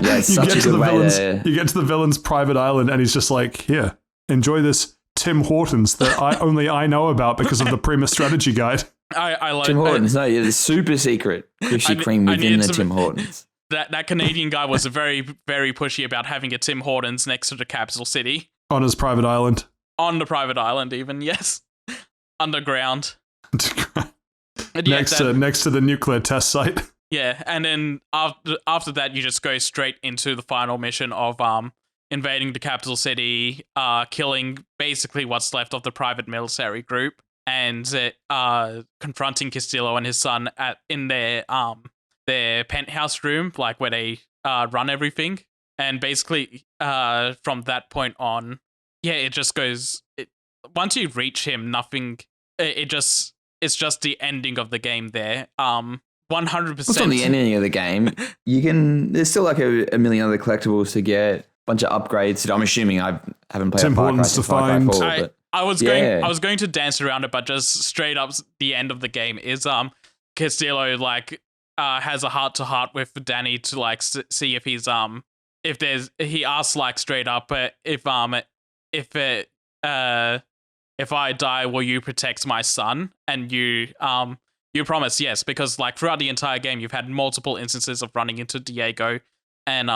yeah, it's such a good way to. You get to the villain's private island, and he's just like, "Here, enjoy this Tim Hortons that only I know about because of the Prima Strategy Guide." I like Tim Hortons. No, it's super secret Krispy Kreme within the Tim Hortons. That Canadian guy was very, very pushy about having a Tim Hortons next to the capital city. On his private island. On the private island, even, yes. Underground. Next to the nuclear test site. Yeah, and then after that, you just go straight into the final mission of invading the capital city, killing basically what's left of the private military group, and confronting Castillo and his son in their penthouse room, like where they run everything. And basically, from that point on, yeah, it just goes. Once you reach him, nothing. It's just the ending of the game there. 100%. It's not the ending of the game. There's still like a million other collectibles to get, bunch of upgrades. I'm assuming I haven't played Tim a Far Cry Hortons since to Far Cry find. 4, but I was going to dance around it, but just straight up, the end of the game is Castillo like has a heart to heart with Danny to like see if he's he asks like straight up if I die, will you protect my son? And you promise yes, because like throughout the entire game you've had multiple instances of running into Diego, and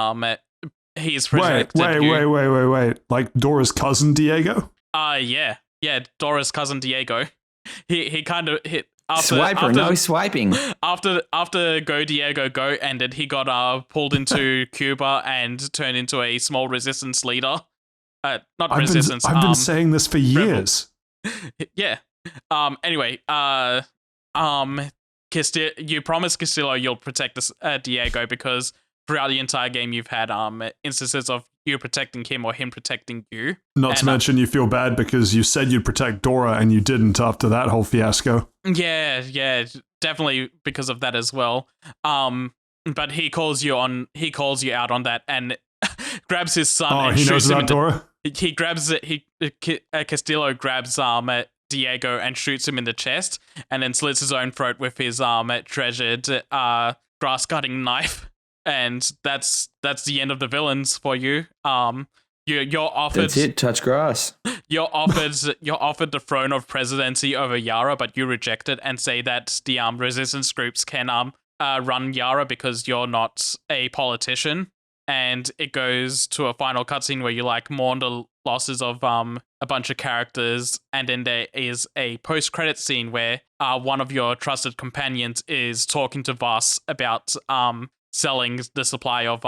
he's protected Wait. Like Dora's cousin Diego? Yeah, Dora's cousin Diego. He kind of hit after swiping. After Go Diego Go ended, he got pulled into Cuba and turned into a small resistance leader. I've been saying this for years. Yeah. Anyway, you promise Castillo you'll protect this Diego, because throughout the entire game you've had instances of you protecting him or him protecting you. Not to mention you feel bad because you said you'd protect Dora and you didn't after that whole fiasco. Yeah, definitely because of that as well. But he calls you out on that and grabs his son. Oh, and he knows shoots about Dora? He grabs it. Castillo grabs Diego and shoots him in the chest, and then slits his own throat with his treasured grass cutting knife. And that's the end of the villains for you. You're offered. That's it. Touch grass. You're offered the throne of presidency over Yara, but you reject it and say that the resistance groups can run Yara because you're not a politician. And it goes to a final cutscene where you like mourn the losses of a bunch of characters, and then there is a post-credit scene where one of your trusted companions is talking to Voss about selling the supply of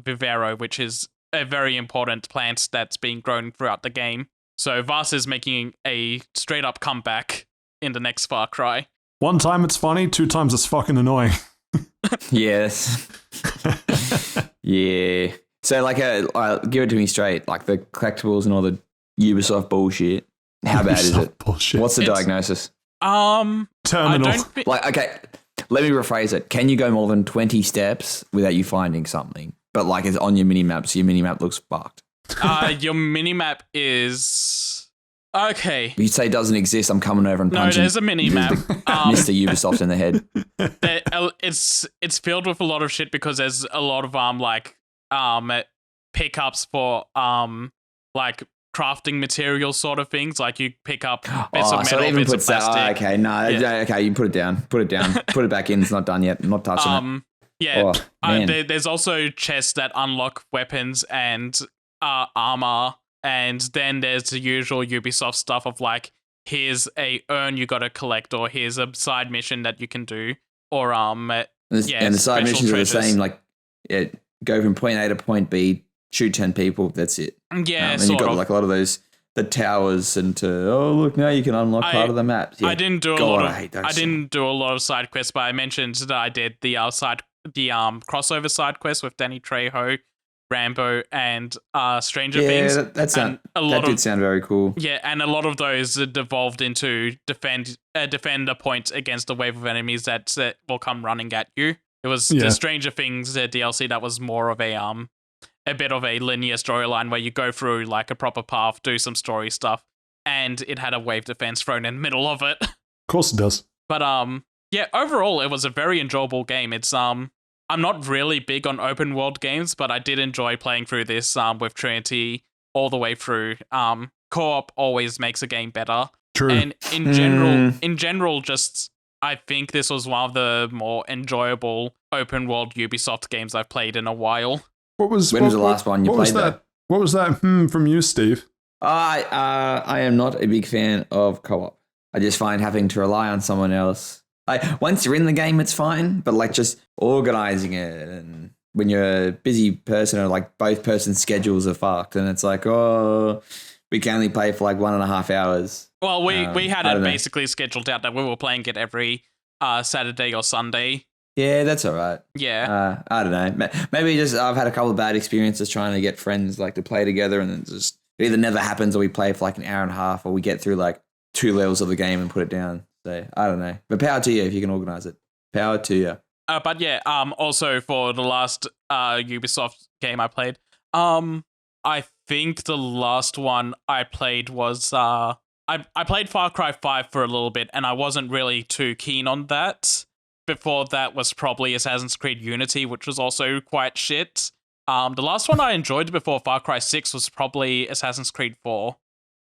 Vivero, which is a very important plant that's being grown throughout the game. So Voss is making a straight-up comeback in the next Far Cry. One time it's funny, 2 times it's fucking annoying. Yes. Yeah. So, like, give it to me straight. Like, the collectibles and all the Ubisoft bullshit. How bad is it? Bullshit. What's the diagnosis? Terminal. Like, okay, let me rephrase it. Can you go more than 20 steps without you finding something? But, like, it's on your minimap, so your minimap looks fucked. Your minimap is... Okay. You say it doesn't exist, I'm coming over and punching. No, there's a minimap. Mr. Ubisoft in the head. It's filled with a lot of shit because there's a lot of pickups for like crafting material sort of things. Like you pick up bits of metal, so it even bits puts of plastic. That, okay, no, yeah. Okay, you put it down. Put it back in. It's not done yet. I'm not touching it. Yeah. There's also chests that unlock weapons and armor. And then there's the usual Ubisoft stuff of like, here's a urn you gotta collect, or here's a side mission that you can do, or and the side missions treasures. Are the same. Like, go from point A to point B, shoot 10 people. That's it. Yeah, and you've got like a lot of those the towers and look, now you can unlock part of the map. Yeah. I didn't do a lot of side quests, but I mentioned that I did the crossover side quest with Danny Trejo, Rambo, and Stranger Things. Yeah, that did sound very cool. Yeah, and a lot of those devolved into defend a point against a wave of enemies that will come running at you. It was the Stranger Things DLC that was more of a bit of a linear storyline where you go through like a proper path, do some story stuff, and it had a wave defense thrown in the middle of it. Of course it does. But yeah, overall it was a very enjoyable game. It's I'm not really big on open world games, but I did enjoy playing through this with Trinity all the way through. Co-op always makes a game better. True. And in general, just I think this was one of the more enjoyable open world Ubisoft games I've played in a while. When was the last one you played that? What was that from you, Steve? I am not a big fan of co-op. I just find having to rely on someone else. Once you're in the game, it's fine, but like just organizing it, and when you're a busy person or like both persons' schedules are fucked, and it's like, oh, we can only play for like 1.5 hours. Well, we had it basically scheduled out that we were playing it every Saturday or Sunday. Yeah, that's all right. Yeah. I don't know. Maybe just I've had a couple of bad experiences trying to get friends like to play together, and it just it either never happens or we play for like an hour and a half, or we get through like 2 levels of the game and put it down. So I don't know. But power to you if you can organize it. Power to you. But yeah, also for the last Ubisoft game I played, I think the last one I played was I played Far Cry 5 for a little bit, and I wasn't really too keen on that. Before that was probably Assassin's Creed Unity, which was also quite shit. The last one I enjoyed before Far Cry 6 was probably Assassin's Creed 4.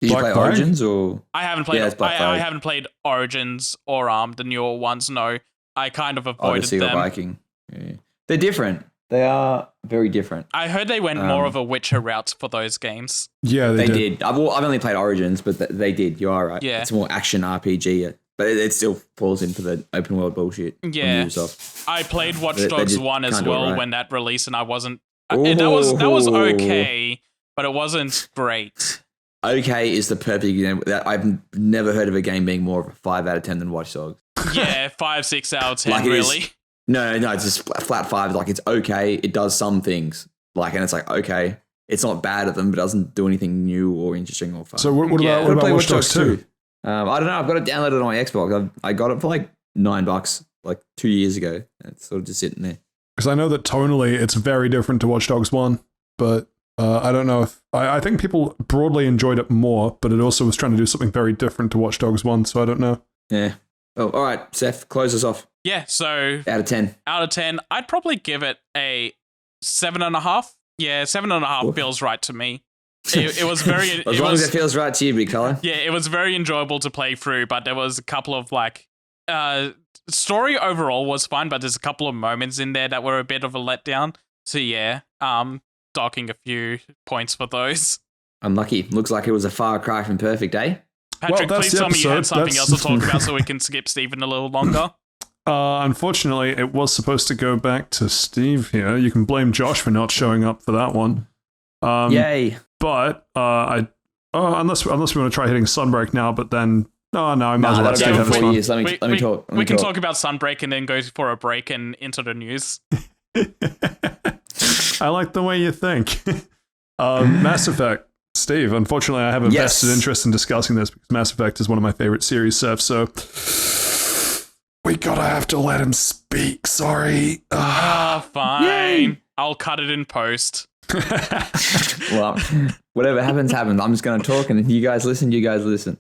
Did you play Origins or? I haven't played. I haven't played Origins or the newer ones. No, I kind of avoided Odyssey them. Or Viking. Yeah. They're different. They are very different. I heard they went more of a Witcher route for those games. Yeah, they did. I've only played Origins, but they did. You are right. Yeah, it's more action RPG, but it still falls into the open world bullshit. Yeah, I played Watch Dogs 1 as well when that released, and I wasn't. Ooh. That was okay, but it wasn't great. Okay is the perfect example. I've never heard of a game being more of a 5 out of 10 than Watch Dogs. Yeah, 5, 6 out of 10, like really. No, it's just flat 5. Like, it's okay. It does some things. Like, and it's like, okay, it's not bad at them, but it doesn't do anything new or interesting or fun. So what about Watch Dogs 2? I don't know. I've got it downloaded on my Xbox. I got it for like $9 like 2 years ago. It's sort of just sitting there. Because I know that tonally it's very different to Watch Dogs 1, but I don't know if... I think people broadly enjoyed it more, but it also was trying to do something very different to Watch Dogs 1, so I don't know. Yeah. Oh, all right, Seth, close us off. Yeah, so... Out of 10. Out of 10, I'd probably give it a 7.5. Yeah, 7.5 feels right to me. It was very... as long as it feels right to you, big fella. Yeah, it was very enjoyable to play through, but there was a couple of like... story overall was fine, but there's a couple of moments in there that were a bit of a letdown. So yeah, docking a few points for those. Unlucky. Looks like it was a far cry from perfect, eh? Patrick, please tell me you had something else to talk about so we can skip Stephen a little longer. Unfortunately, it was supposed to go back to Steve here. You can blame Josh for not showing up for that one. Yay. But unless we want to try hitting Sunbreak now, but then I might as well let Steve have his fun. Let me talk. We can talk about Sunbreak and then go for a break and into the news. I like the way you think. Mass Effect. Steve, unfortunately, I have a vested interest in discussing this because Mass Effect is one of my favorite series, Seth, so we gotta have to let him speak. Sorry. Fine. Yay. I'll cut it in post. Well, whatever happens. I'm just going to talk, and you guys listen.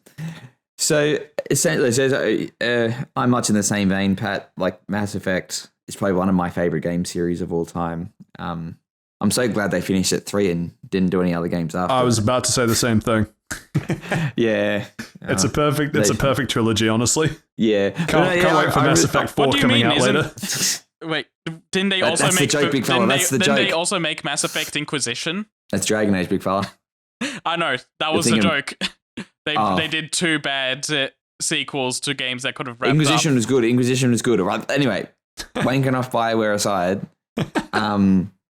So, essentially, I'm much in the same vein, Pat. Like, Mass Effect is probably one of my favorite game series of all time. I'm so glad they finished at 3 and didn't do any other games after. I was about to say the same thing. Yeah. It's a perfect trilogy, honestly. Yeah. Can't wait for Mass Effect 4 coming out later. Wait, didn't they also make... That's the joke, big fella. That's the joke. Didn't they also make Mass Effect Inquisition? That's Dragon Age, big fella. I know. That was the joke. They did 2 bad sequels to games that could have wrapped Inquisition up. Inquisition was good. Right? Anyway, wanking off Bioware aside,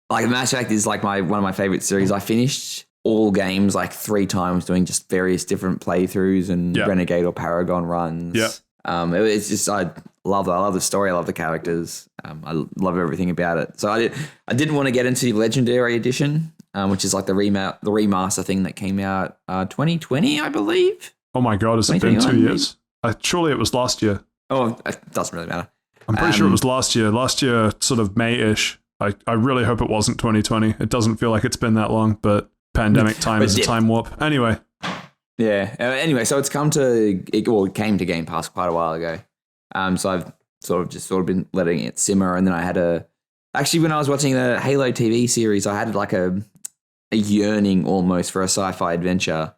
like Mass Effect is like one of my favorite series. I finished all games like 3 times doing just various different playthroughs and Renegade or Paragon runs. Yeah. It's just I love the story. I love the characters. I love everything about it. So I didn't want to get into the Legendary Edition, which is like the remaster thing that came out 2020, I believe. Oh my God, has it been 2 years? Surely it was last year. Oh, it doesn't really matter. I'm pretty sure it was last year. Last year, sort of May-ish. I really hope it wasn't 2020. It doesn't feel like it's been that long, but pandemic time is a time warp. Anyway. Yeah. Anyway, so it came to Game Pass quite a while ago. So I've sort of been letting it simmer, and then I had actually when I was watching the Halo TV series, I had like a yearning almost for a sci-fi adventure.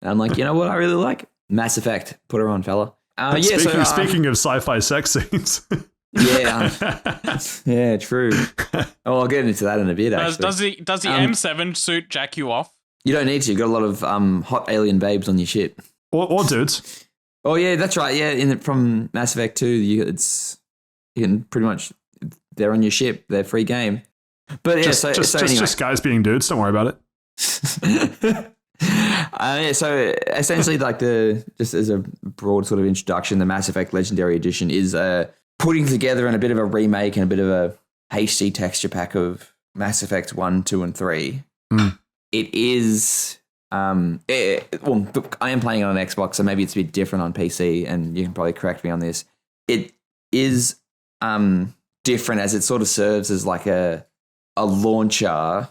And I'm like, you know what I really like? Mass Effect. Put her on, fella. Speaking of sci-fi sex scenes. Yeah, true. Oh, I'll get into that in a bit, actually. Does the M7 suit jack you off? You don't need to. You've got a lot of hot alien babes on your ship. Or dudes. Oh, yeah, that's right. Yeah, from Mass Effect 2, you can pretty much, they're on your ship. They're free game. But yeah, just guys being dudes. Don't worry about it. So essentially, like just as a broad sort of introduction, the Mass Effect Legendary Edition is putting together in a bit of a remake and a bit of a HD texture pack of Mass Effect 1, 2, and 3. It is, I am playing on an Xbox, so maybe it's a bit different on PC, and you can probably correct me on this. It is different as it sort of serves as like a launcher,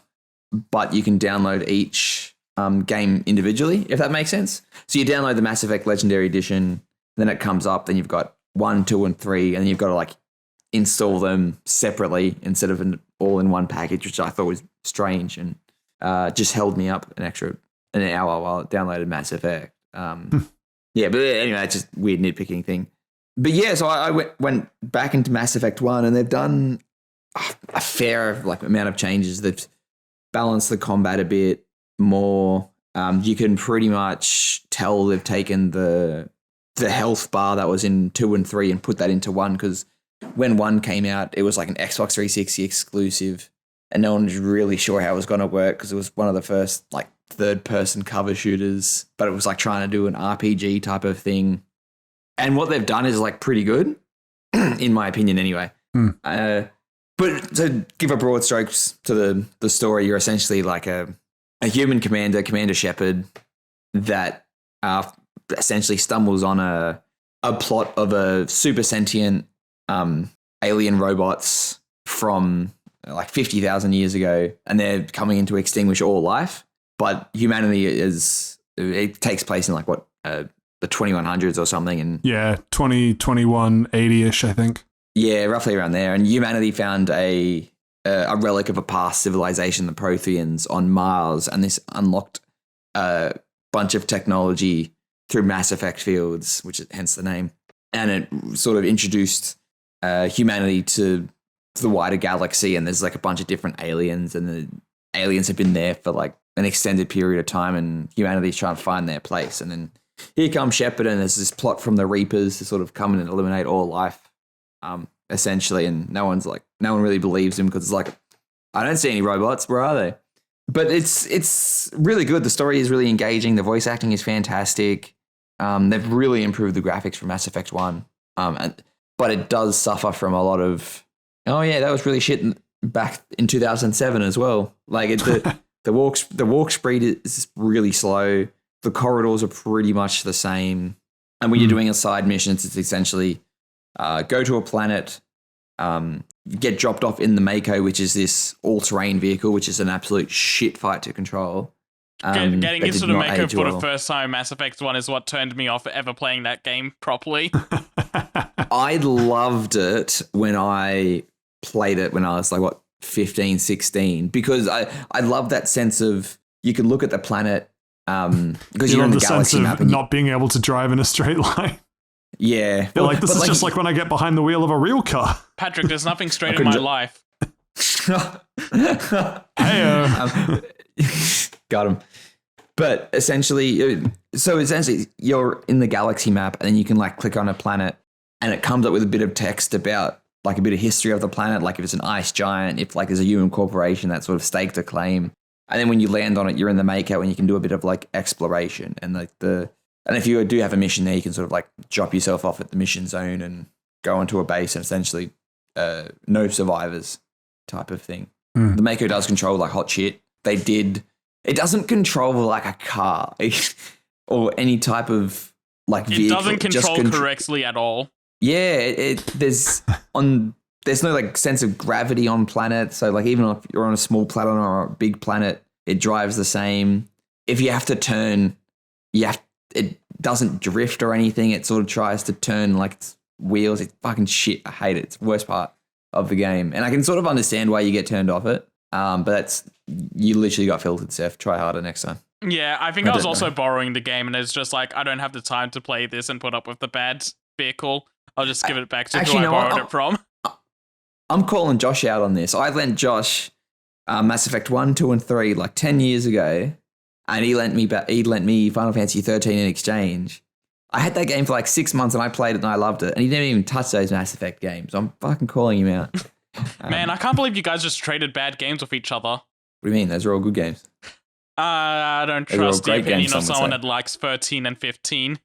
but you can download each game individually, if that makes sense. So you download the Mass Effect Legendary Edition, then it comes up, then you've got 1, 2, and 3, and then you've got to like install them separately instead of an all-in-one package, which I thought was strange and just held me up an hour while it downloaded Mass Effect. Yeah, but anyway, it's just a weird nitpicking thing. But yeah, so I went back into Mass Effect 1, and they've done a fair amount of changes. They've balanced the combat a bit more. You can pretty much tell they've taken the health bar that was in 2 and 3 and put that into 1, because when 1 came out, it was like an Xbox 360 exclusive, and no one was really sure how it was going to work because it was one of the first like third-person cover shooters, but it was like trying to do an RPG type of thing. And what they've done is like pretty good, in my opinion anyway. But to give a broad strokes to the story, you're essentially like a human commander, Commander Shepard, that essentially stumbles on a plot of a super sentient alien robots from like 50,000 years ago, and they're coming in to extinguish all life. But humanity it takes place in like the 2100s or something. And yeah, 2021, 80-ish, I think. Yeah, roughly around there. And humanity found a relic of a past civilization, the Protheans, on Mars, and this unlocked a bunch of technology through Mass Effect fields, which is hence the name. And it sort of introduced humanity to the wider galaxy, and there's like a bunch of different aliens, and the aliens have been there for like an extended period of time, and humanity's trying to find their place. And then here comes Shepard, and there's this plot from the Reapers to sort of come in and eliminate all life, essentially. And no one really believes him because it's like, I don't see any robots. Where are they? But it's really good. The story is really engaging. The voice acting is fantastic. They've really improved the graphics from Mass Effect 1. But it does suffer from a lot of, oh yeah, that was really shit back in 2007 as well. Like the walk speed is really slow. The corridors are pretty much the same. And when you're doing a side missions, it's essentially go to a planet, get dropped off in the Mako, which is this all-terrain vehicle, which is an absolute shit fight to control. Getting into the Mako for the first time, Mass Effect 1, is what turned me off ever playing that game properly. I loved it when I played it when I was like, 15, 16, because I love that sense of you can look at the planet because you're in the galaxy map. And not being able to drive in a straight line. Yeah. Feel like this is just like when I get behind the wheel of a real car. Patrick, there's nothing straight in my life. Hey, got him. But essentially, you're in the galaxy map, and then you can like click on a planet, and it comes up with a bit of text about like a bit of history of the planet, like if it's an ice giant, if like there's a human corporation that sort of staked a claim. And then when you land on it, you're in the Mako, and you can do a bit of like exploration, and like and if you do have a mission there, you can sort of like drop yourself off at the mission zone and go into a base, and essentially no survivors type of thing. The Mako does control like hot shit. It doesn't control like a car or any type of like vehicle. It doesn't control correctly at all. Yeah, there's no like sense of gravity on planets. So like even if you're on a small planet or a big planet, it drives the same. If you have to turn, it doesn't drift or anything. It sort of tries to turn like its wheels. It's fucking shit. I hate it. It's the worst part of the game. And I can sort of understand why you get turned off it. But you literally got filtered, Seth. Try harder next time. Yeah, I think I was also borrowing the game, and it's just like, I don't have the time to play this and put up with the bad vehicle. I'll just give it back to who I borrowed it from. I'm calling Josh out on this. I lent Josh Mass Effect 1, 2, and 3 like 10 years ago, and he lent me Final Fantasy 13 in exchange. I had that game for like 6 months, and I played it, and I loved it. And he didn't even touch those Mass Effect games. I'm fucking calling him out. Man, I can't believe you guys just traded bad games with each other. What do you mean? Those are all good games. I don't trust the opinion of someone that likes 13 and 15.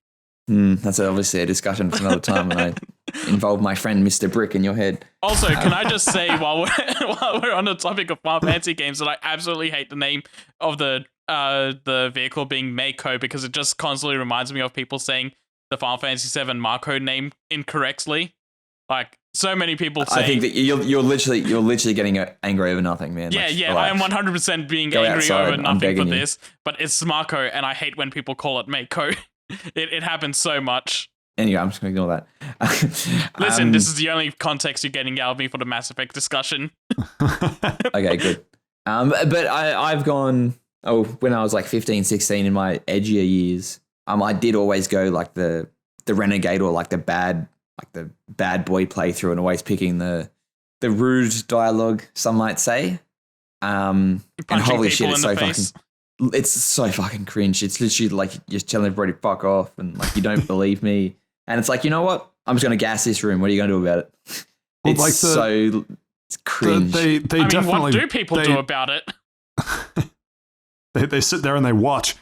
That's obviously a discussion for another time, and I involve my friend Mr. Brick in your head. Also, can I just say while we're on the topic of Final Fantasy games, that I absolutely hate the name of the vehicle being Mako, because it just constantly reminds me of people saying the Final Fantasy VII Marco name incorrectly. Like, so many people say. I think that you're literally getting angry over nothing, man. Yeah, like, yeah, I am 100% being angry over nothing for this, but it's Marco, and I hate when people call it Mako. It happens so much. Anyway, I'm just going to ignore that. Listen, this is the only context you're getting out of me for the Mass Effect discussion. Okay, good. But I've gone, when I was like 15, 16 in my edgier years, I did always go like the renegade or like the bad boy playthrough, and always picking the rude dialogue, some might say. And holy shit, it's so fucking cringe. It's literally like you're telling everybody fuck off, and like you don't believe me. And it's like, you know what? I'm just going to gas this room. What are you going to do about it? It's cringe. They definitely, what do people do about it? They sit there and they watch.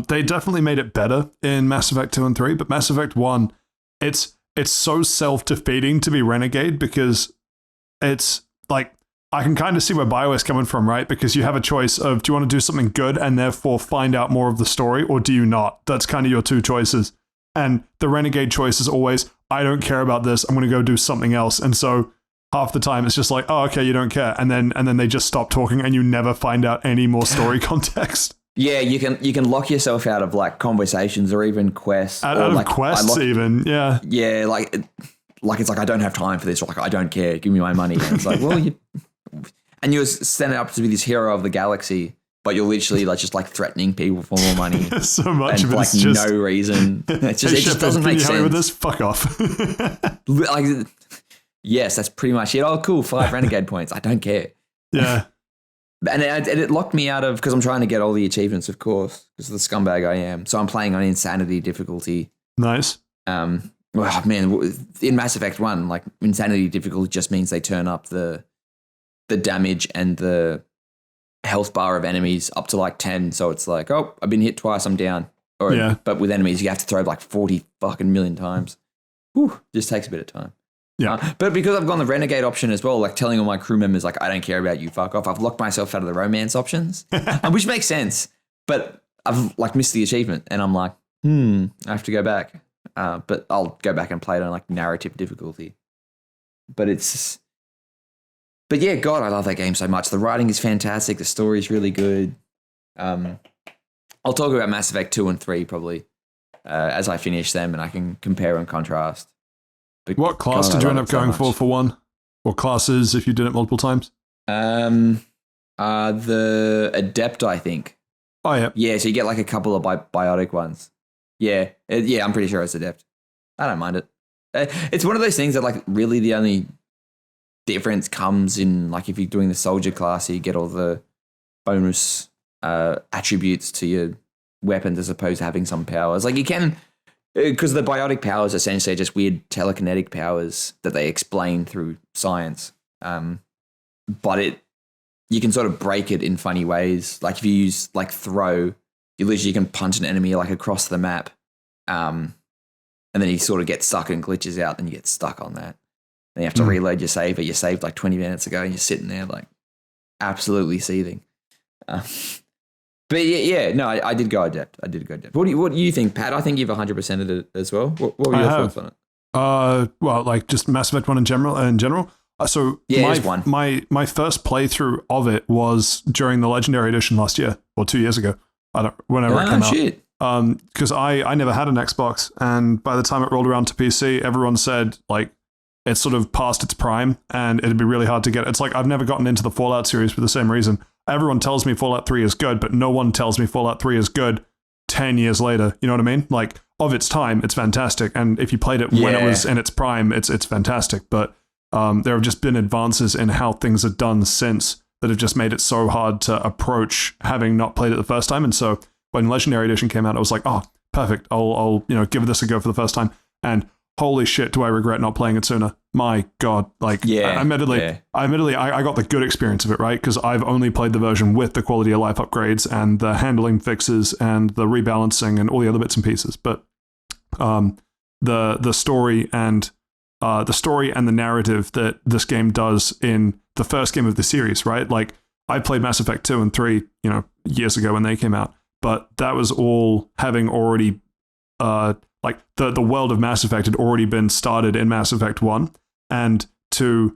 They definitely made it better in Mass Effect 2 and 3, but Mass Effect 1, it's so self-defeating to be Renegade, because it's like, I can kind of see where BioWare's coming from, right? Because you have a choice of, do you want to do something good and therefore find out more of the story, or do you not? That's kind of your two choices. And the Renegade choice is always, I don't care about this, I'm going to go do something else. And so half the time it's just like, oh, okay, you don't care. And then they just stop talking, and you never find out any more story context. Yeah, you can lock yourself out of like conversations or even quests. Out of quests even, yeah. Yeah, like it's like, I don't have time for this, or like, I don't care, give me my money. And it's like, well, and you're standing up to be this hero of the galaxy, but you're literally like just like threatening people for more money. So much of it, like it's just no reason. It's just, it just doesn't make sense. With this? Fuck off. Like, yes, that's pretty much it. Oh, cool, 5 renegade points. I don't care. Yeah. And it locked me out of, because I'm trying to get all the achievements, of course, because of the scumbag I am. So I'm playing on insanity difficulty. Nice. Well, man, in Mass Effect 1, like insanity difficulty just means they turn up the damage and the health bar of enemies up to like 10. So it's like, oh, I've been hit twice, I'm down. But with enemies, you have to throw like 40 fucking million times. Whew, just takes a bit of time. Yeah. But because I've gone the renegade option as well, like telling all my crew members, like, I don't care about you, fuck off. I've locked myself out of the romance options, which makes sense. But I've like missed the achievement, and I'm like, I have to go back. But I'll go back and play it on like narrative difficulty. But yeah, God, I love that game so much. The writing is fantastic. The story is really good. I'll talk about Mass Effect 2 and 3 probably as I finish them, and I can compare and contrast. But what class did you end up going for one? Or classes if you did it multiple times? The Adept, I think. Oh, yeah. Yeah, so you get like a couple of biotic ones. Yeah, I'm pretty sure it's Adept. I don't mind it. It's one of those things that like really the only difference comes in like if you're doing the soldier class, you get all the bonus attributes to your weapons as opposed to having some powers. Like you can, because the biotic powers essentially are just weird telekinetic powers that they explain through science. But you can sort of break it in funny ways. Like if you use like throw, you can punch an enemy like across the map. And then you sort of get stuck and glitches out, and you get stuck on that. Then you have to reload your save, but you saved like 20 minutes ago, and you're sitting there like absolutely seething. But yeah, no, I did go Adept. What do you think, Pat? I think you've 100%ed it as well. What were your thoughts on it? Well, like just Mass Effect 1 in general. So Yeah, it's one. my first playthrough of it was during the Legendary Edition last year or 2 years ago. Whenever it came shit. out. Because I never had an Xbox, and by the time it rolled around to PC, everyone said like it's sort of past its prime, and it'd be really hard to get. It's like I've never gotten into the Fallout series for the same reason. Everyone tells me Fallout 3 is good, but no one tells me Fallout 3 is good 10 years later. You know what I mean? Like, of its time, it's fantastic. And if you played it when it was in its prime, it's fantastic. But there have just been advances in how things are done since that have just made it so hard to approach having not played it the first time. And so when Legendary Edition came out, I was like, oh, perfect. I'll give this a go for the first time. And holy shit, do I regret not playing it sooner? My God. Like, admittedly, I got the good experience of it, right? Because I've only played the version with the quality of life upgrades and the handling fixes and the rebalancing and all the other bits and pieces. But the story and the narrative that this game does in the first game of the series, right? Like, I played Mass Effect 2 and 3, years ago when they came out, but that was all having already like the world of Mass Effect had already been started in Mass Effect 1, and so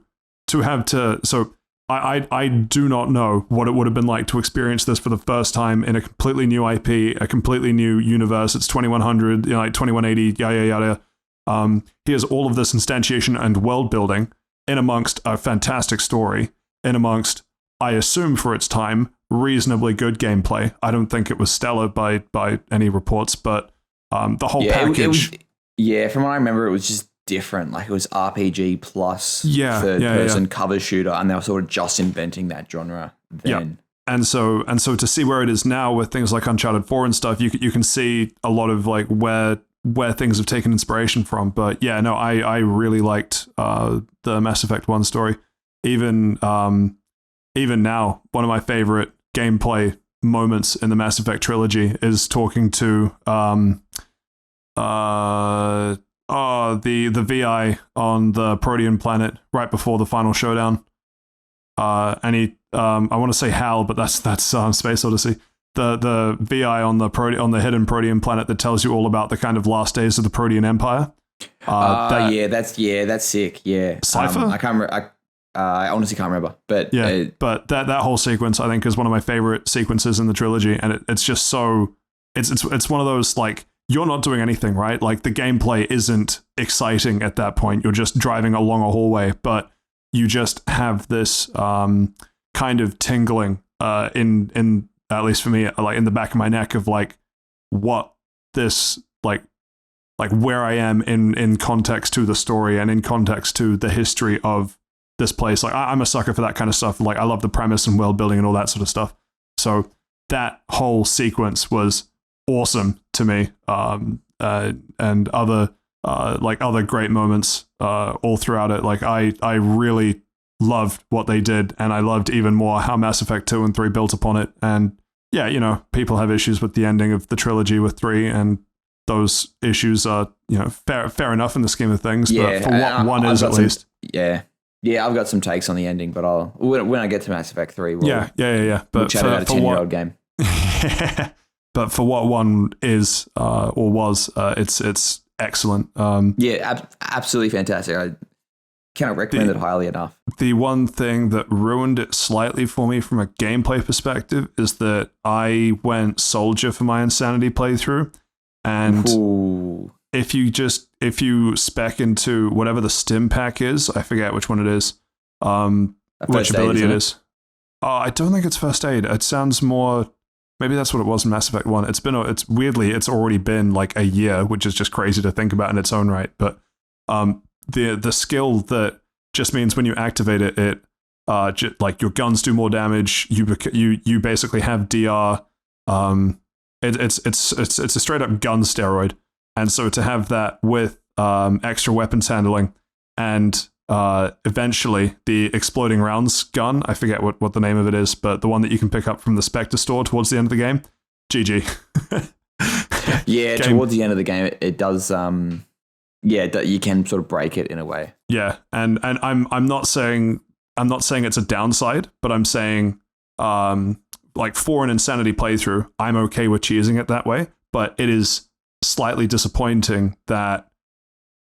I do not know what it would have been like to experience this for the first time in a completely new IP, a completely new universe. It's 2100, like 2180, yada yada. Here's all of this instantiation and world building in amongst a fantastic story, in amongst, I assume for its time, reasonably good gameplay. I don't think it was stellar by any reports, but the whole package. From what I remember, it was just different. Like, it was RPG plus third person cover shooter, and they were sort of just inventing that genre then. Yeah. And so to see where it is now with things like Uncharted 4 and stuff, you can see a lot of like where things have taken inspiration from. But yeah, no, I really liked the Mass Effect 1 story. Even now, one of my favorite gameplay moments in the Mass Effect trilogy is talking to the VI on the Protean planet right before the final showdown. And he I want to say Hal, but that's Space Odyssey. The VI on the hidden Protean planet that tells you all about the kind of last days of the Protean Empire. That's sick. Yeah, Cypher. I can't remember. I honestly can't remember, but but that whole sequence I think is one of my favorite sequences in the trilogy, and it's just so it's one of those, like, you're not doing anything, right? Like, the gameplay isn't exciting at that point. You're just driving along a hallway, but you just have this kind of tingling in at least for me, like in the back of my neck of like what this like where I am in context to the story and in context to the history of this place. Like, I'm a sucker for that kind of stuff. Like, I love the premise and world building and all that sort of stuff. So that whole sequence was awesome to me. And other great moments all throughout it. Like, I really loved what they did, and I loved even more how Mass Effect 2 and 3 built upon it. And yeah, people have issues with the ending of the trilogy with 3, and those issues are, fair enough in the scheme of things. Yeah, but for what one is, at least. Yeah, I've got some takes on the ending, but when I get to Mass Effect 3, yeah. But we'll chat about a 10-year-old game. But for what one is or was, it's excellent. Absolutely fantastic. I cannot recommend it highly enough. The one thing that ruined it slightly for me from a gameplay perspective is that I went Soldier for my Insanity playthrough, and if you spec into whatever the stim pack is, I forget which one it is, which ability it is. I don't think it's first aid. It sounds more. Maybe that's what it was in Mass Effect 1. It's weirdly, it's already been like a year, which is just crazy to think about in its own right. But the skill that just means when you activate it, like your guns do more damage. You basically have DR. It's a straight up gun steroid, and so to have that with extra weapons handling and eventually the exploding rounds gun, I forget what the name of it is, but the one that you can pick up from the Spectre store towards the end of the game. GG. Yeah, towards the end of the game, it does. You can sort of break it in a way. Yeah, and I'm not saying it's a downside, but I'm saying like for an Insanity playthrough, I'm okay with cheesing it that way, but it is slightly disappointing that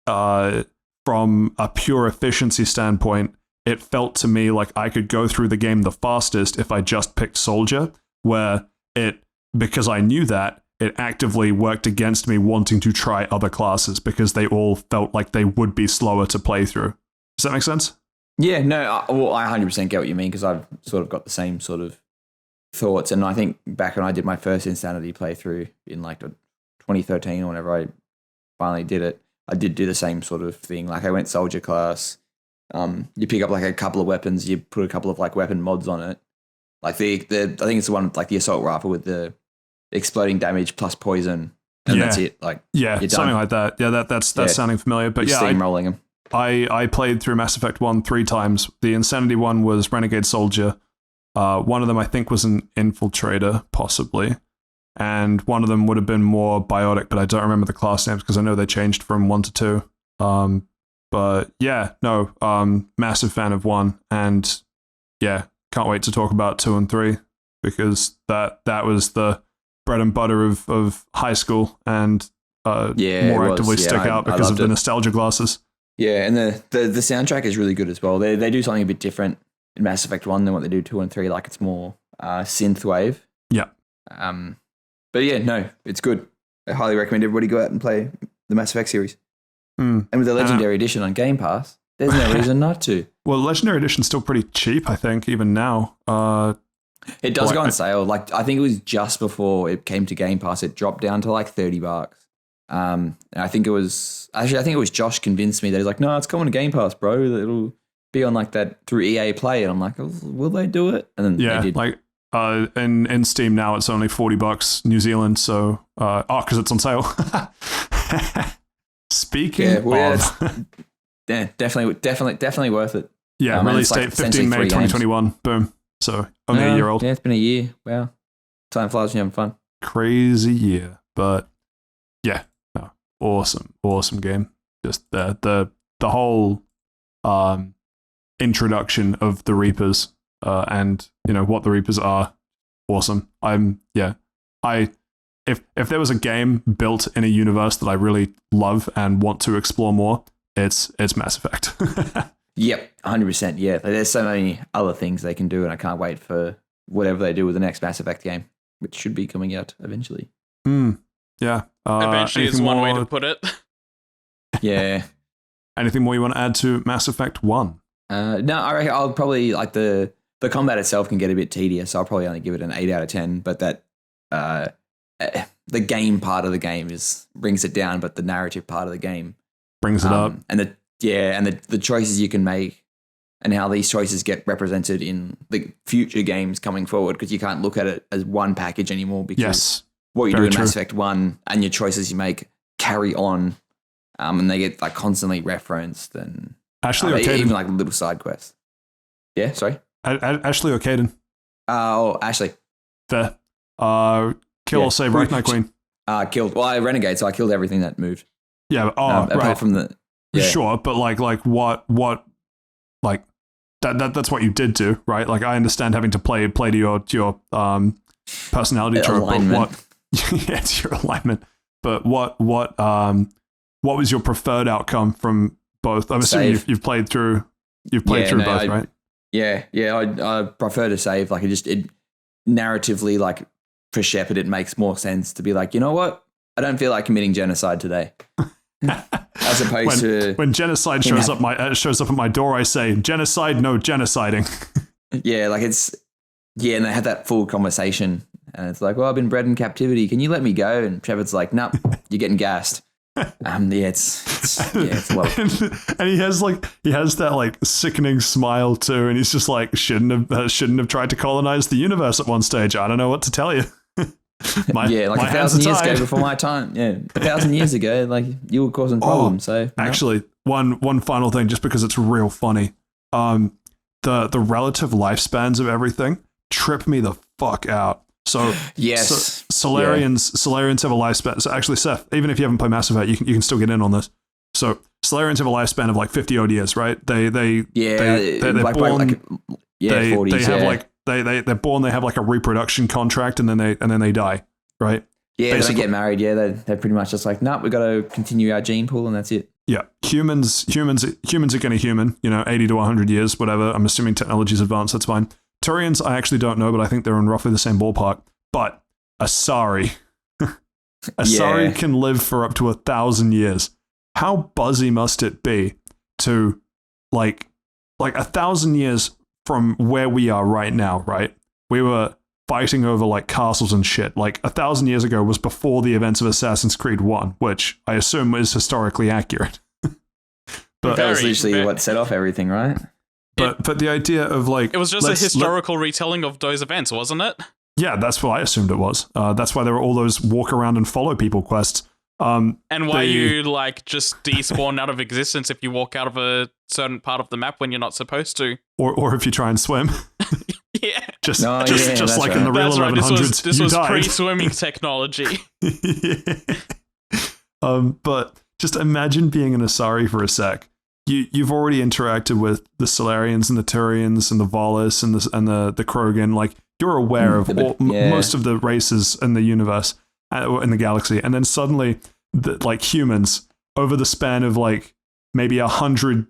from a pure efficiency standpoint, it felt to me like I could go through the game the fastest if I just picked Soldier, where because I knew that, it actively worked against me wanting to try other classes because they all felt like they would be slower to play through. Does that make sense? Yeah, no, I 100% get what you mean because I've sort of got the same sort of thoughts. And I think back when I did my first Insanity playthrough in like 2013 or whenever I finally did it, I did do the same sort of thing. Like I went Soldier class. You pick up like a couple of weapons, you put a couple of like weapon mods on it. Like I think it's the one like the assault rifle with the exploding damage plus poison, and that's it. Like something like that. Yeah, that's sounding familiar. But you're steamrolling them. I played through Mass Effect 1 3 times. The Insanity one was Renegade Soldier. One of them I think was an Infiltrator, possibly. And one of them would have been more Biotic, but I don't remember the class names because I know they changed from 1 to 2. But yeah, no, massive fan of 1. And yeah, can't wait to talk about 2 and 3 because that was the bread and butter of high school and more actively stick out because of the nostalgia glasses. Yeah, and the soundtrack is really good as well. They do something a bit different in Mass Effect 1 than what they do 2 and 3. Like it's more synthwave. Yeah. But yeah, no, it's good. I highly recommend everybody go out and play the Mass Effect series. And with the Legendary Edition on Game Pass, there's no reason not to. Well, the Legendary Edition's still pretty cheap, I think, even now. It does go on sale. Like I think it was just before it came to Game Pass, it dropped down to like $30. And I think it was Josh convinced me that he's like, no, it's coming to Game Pass, bro. It'll be on like that through EA Play. And I'm like, oh, will they do it? And then they did. Like in Steam now, it's only $40 New Zealand. So, because it's on sale. Speaking of, definitely worth it. Yeah, release date 15 May 2021. Games. Boom. So only a year old. Yeah, it's been a year. Wow, time flies when you're having fun. Crazy year, but yeah, no, awesome game. Just the whole introduction of the Reapers and what the Reapers are. Awesome. If there was a game built in a universe that I really love and want to explore more, it's Mass Effect. Yep, 100%. Yeah, there's so many other things they can do, and I can't wait for whatever they do with the next Mass Effect game, which should be coming out eventually. Yeah. Eventually is one way to put it. Yeah. Anything more you want to add to Mass Effect 1? No, I reckon I'll probably like the combat itself can get a bit tedious, so I'll probably only give it an 8 out of 10, but that the game part of the game brings it down, but the narrative part of the game brings it up. And the choices you can make and how these choices get represented in the future games coming forward, because you can't look at it as one package anymore, because what you do in Mass Effect 1 and your choices you make carry on, and they get like constantly referenced, and Ashley or even like little side quests. Yeah, sorry? Ashley or Caden? Ashley. Fair. Kill or save, right, Night Queen? Killed. Well, I renegade, so I killed everything that moved. Yeah. Right. Apart from the... Yeah. Sure, but like what like that's what you did do, right? Like I understand having to play to your personality trope, but what it's your alignment. But what was your preferred outcome from both? I'm assuming you've played through both, right? Yeah, I prefer to save. Like it narratively, like for Shepard, it makes more sense to be like, you know what? I don't feel like committing genocide today. As opposed to when genocide shows up at my door, I say genocide, no genociding. Yeah, like and they had that full conversation, and it's like, well, I've been bred in captivity. Can you let me go? And Shepard's like, nope, you're getting gassed. It's a lot. And he has that like sickening smile too, and he's just like, shouldn't have tried to colonize the universe at one stage. I don't know what to tell you. Like 1,000 years ago before my time. Yeah, 1,000 years ago, like you were causing problems. Actually, one final thing, just because it's real funny. The relative lifespans of everything trip me the fuck out. So yes, Solarians have a lifespan. So actually, Seth, even if you haven't played Mass Effect, you can still get in on this. So Solarians have a lifespan of like 50 odd years, right? They're born. They're born. They have like a reproduction contract, and then they die, right? Yeah, they don't get married. Yeah, they're pretty much just like, nope, we got to continue our gene pool, and that's it. Yeah, humans are going to human, 80 to 100 years, whatever. I'm assuming technology's advanced, that's fine. Turians, I actually don't know, but I think they're in roughly the same ballpark. But Asari. Asari can live for up to 1,000 years. How buzzy must it be to, like 1,000 years from where we are right now, right? We were fighting over like castles and shit. Like 1,000 years ago was before the events of Assassin's Creed 1, which I assume is historically accurate. But that was literally what set off everything, right? But the idea of like it was just a historical retelling of those events, wasn't it? Yeah, that's what I assumed it was. That's why there were all those walk around and follow people quests. And why you like just despawn out of existence if you walk out of a certain part of the map when you're not supposed to, or if you try and swim. Yeah, just like right. In the real 1100s. This was pre-swimming technology. But just imagine being an Asari for a sec. You've already interacted with the Solarians and the Turians and the Volus and the Krogan. Like you're aware of most of the races in the universe, in the galaxy, and then suddenly, like humans, over the span of like maybe 100,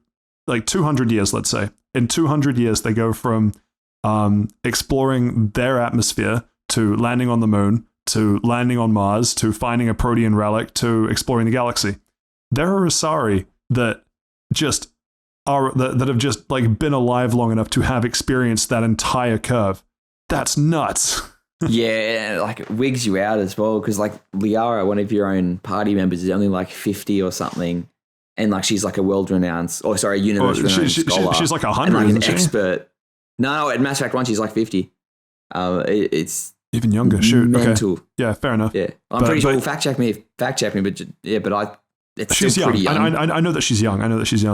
like 200 years, let's say, in 200 years they go from exploring their atmosphere to landing on the moon to landing on Mars to finding a Protean relic to exploring the galaxy. There are Asari that have just like been alive long enough to have experienced that entire curve. That's nuts. Yeah, like it wigs you out as well because like Liara, one of your own party members, is only like 50 or something, and like she's like a universe-renowned scholar. She's like 100, and like isn't an expert. No, at Mass Effect 1 she's like 50. It's even younger. Shoot, mental. Okay. Yeah, fair enough. Yeah, I'm pretty sure. Fact check me, but she's young. I know that she's young.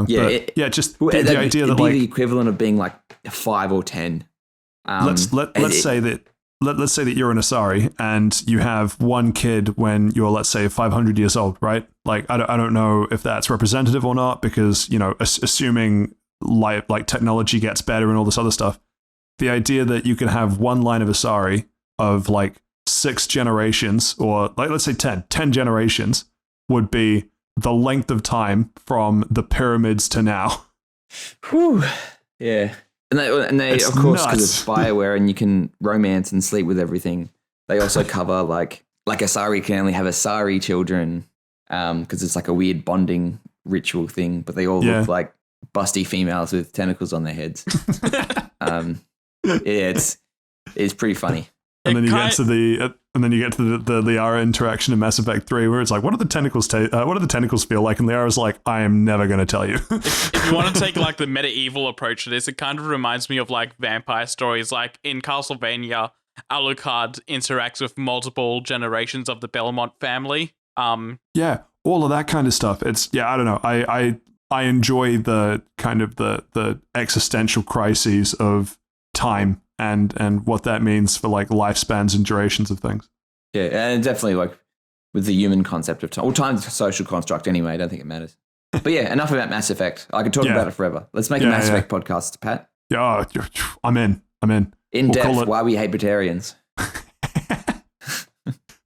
Yeah, just the idea that like the equivalent of being like 5 or 10. Let's say that you're an Asari and you have one kid when you're, let's say, 500 years old, right? Like I don't know if that's representative or not because assuming like technology gets better and all this other stuff, the idea that you can have one line of Asari of like 6 generations or like let's say 10 generations would be the length of time from the pyramids to now. Whew. Yeah. And they of course, because it's BioWare and you can romance and sleep with everything, they also cover like Asari can only have Asari children because it's like a weird bonding ritual thing, but they all look like busty females with tentacles on their heads. It's pretty funny. And then you get to the Liara interaction in Mass Effect 3 where it's like, what do the tentacles feel like? And Liara's like, I am never going to tell you. If you want to take like the medieval approach to this, it kind of reminds me of like vampire stories. Like in Castlevania, Alucard interacts with multiple generations of the Belmont family. Yeah, all of that kind of stuff. It's I don't know. I enjoy the kind of the existential crises of time and what that means for like lifespans and durations of things. Yeah, and definitely like with the human concept of time. Well, time's a social construct anyway. I don't think it matters. But yeah, enough about Mass Effect. I could talk about it forever. Let's make a Mass Effect podcast, Pat. Yeah, I'm in. In depth, why we hate Batarians.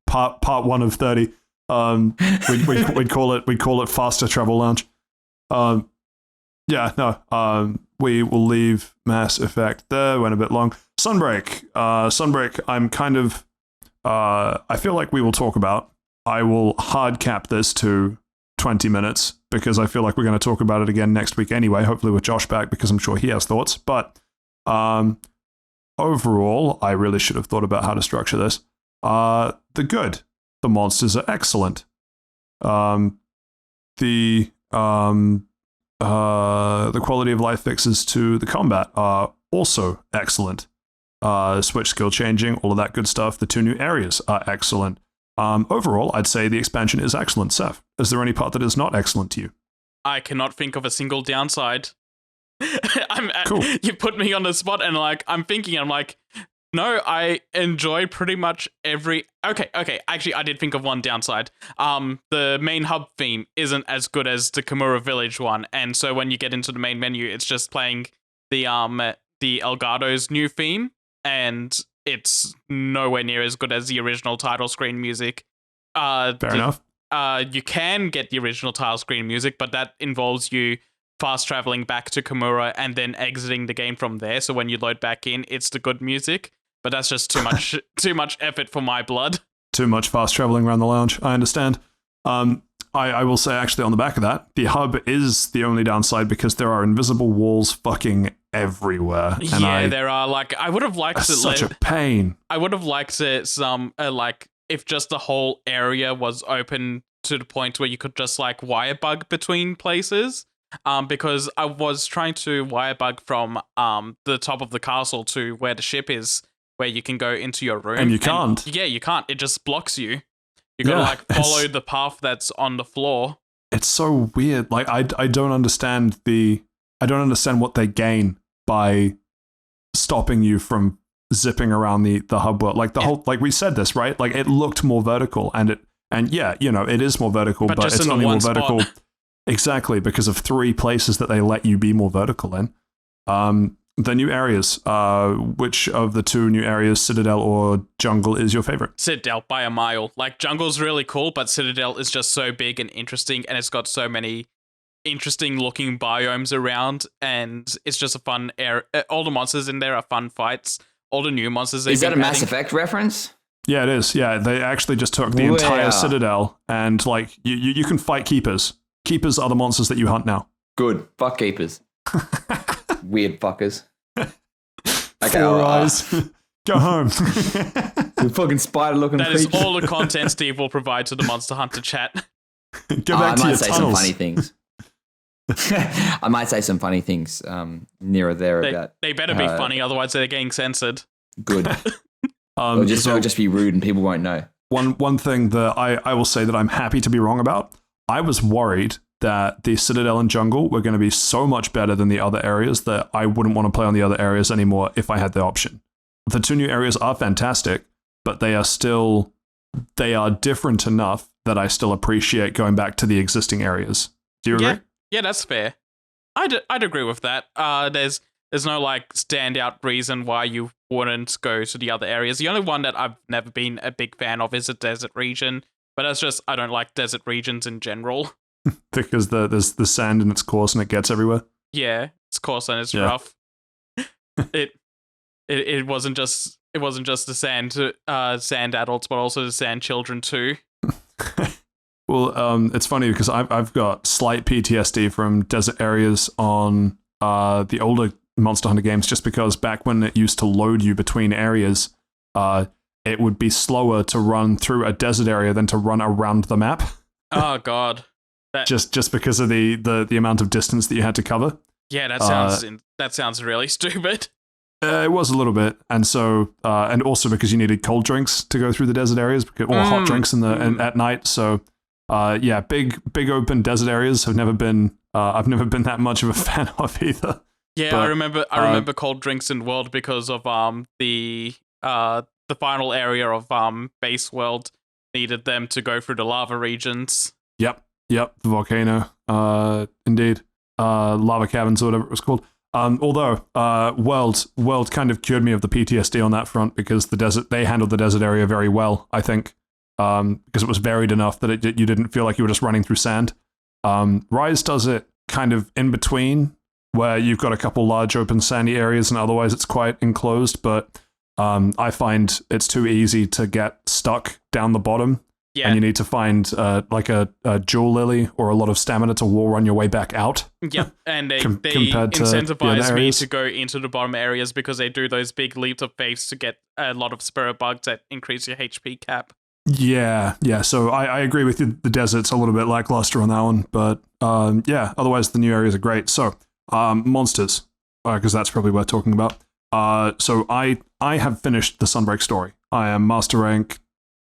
Part 1 of 30. We'd call it Faster Travel Lounge. We will leave Mass Effect there. Went a bit long. Sunbreak. I'm kind of. I feel like we will talk about. I will hard cap this to 20 minutes because I feel like we're going to talk about it again next week anyway. Hopefully with Josh back because I'm sure he has thoughts. But overall, I really should have thought about how to structure this. The monsters are excellent. The quality of life fixes to the combat are also excellent. Switch skill changing, all of that good stuff. The 2 new areas are excellent. Overall, I'd say the expansion is excellent. Saif, is there any part that is not excellent to you? I cannot think of a single downside. Cool. You put me on the spot and like I'm like, no, I enjoy pretty much every. Okay. Actually, I did think of one downside. The main hub theme isn't as good as the Kimura Village one, and so when you get into the main menu, it's just playing the Elgato's new theme, and it's nowhere near as good as the original title screen music. Fair enough. you can get the original tile screen music, but that involves you fast traveling back to Kimura and then exiting the game from there. So when you load back in, it's the good music. But that's just too much effort for my blood. Too much fast traveling around the lounge. I understand. I will say, actually, on the back of that, the hub is the only downside because there are invisible walls fucking everywhere. And there are. Like, I would have liked it. Such a pain. I would have liked it. Like, if just the whole area was open to the point where you could just like wire bug between places. Because I was trying to wire bug from the top of the castle to where the ship is, where you can go into your room. And you can't. Yeah, you can't. It just blocks you. You gotta like follow the path that's on the floor. It's so weird. Like I don't understand what they gain by stopping you from zipping around the hub world. Like the whole, like we said this, right? Like it looked more vertical and yeah, you know, it is more vertical, but it's only more vertical. Exactly, because of 3 places that they let you be more vertical in. The new areas, which of the 2 new areas, Citadel or Jungle, is your favorite? Citadel, by a mile. Like, Jungle's really cool, but Citadel is just so big and interesting, and it's got so many interesting-looking biomes around, and it's just a fun area. All the monsters in there are fun fights. All the new monsters... Is that a Mass Effect reference? Yeah, it is. Yeah, they actually just took the entire Citadel, and, like, you can fight Keepers. Keepers are the monsters that you hunt now. Good. Fuck Keepers. Weird fuckers. Okay, 4 eyes. Go home. You fucking spider looking That is all the content Steve will provide to the Monster Hunter chat. Go back to your tunnels. I might say some funny things. I might say some funny things near or there about... They better be funny, otherwise they're getting censored. Good. It'll just be rude and people won't know. One thing that I will say that I'm happy to be wrong about, I was worried that the Citadel and Jungle were going to be so much better than the other areas that I wouldn't want to play on the other areas anymore if I had the option. The 2 new areas are fantastic, but they are different enough that I still appreciate going back to the existing areas. Do you agree? Yeah, that's fair. I'd agree with that. There's no like standout reason why you wouldn't go to the other areas. The only one that I've never been a big fan of is a desert region. But that's just, I don't like desert regions in general. Because there's the sand in its course and it gets everywhere? Yeah, it's coarse and it's rough. It wasn't just the sand adults, but also the sand children too. Well, it's funny because I've got slight PTSD from desert areas on the older Monster Hunter games, just because back when it used to load you between areas, it would be slower to run through a desert area than to run around the map. Oh god. Just because of the amount of distance that you had to cover. Yeah, that sounds really stupid. It was a little bit, and so and also because you needed cold drinks to go through the desert areas, or hot drinks at night. So yeah, big open desert areas have never been. I've never been that much of a fan of either. Yeah, but, I remember cold drinks in World because of the final area of Base World needed them to go through the lava regions. Yep, the volcano, indeed. Lava caverns or whatever it was called. Although, World kind of cured me of the PTSD on that front because they handled the desert area very well, I think. Because it was varied enough that you didn't feel like you were just running through sand. Rise does it kind of in between, where you've got a couple large open sandy areas and otherwise it's quite enclosed, but I find it's too easy to get stuck down the bottom. Yeah. And you need to find like a jewel lily or a lot of stamina to wall run your way back out. Yep, and they incentivize me to go into the bottom areas because they do those big leaps of faith to get a lot of spirit bugs that increase your HP cap. Yeah. So I agree with you. The desert's a little bit lackluster on that one, but yeah, otherwise the new areas are great. So monsters, because that's probably worth talking about. So I have finished the Subnreak story. I am master rank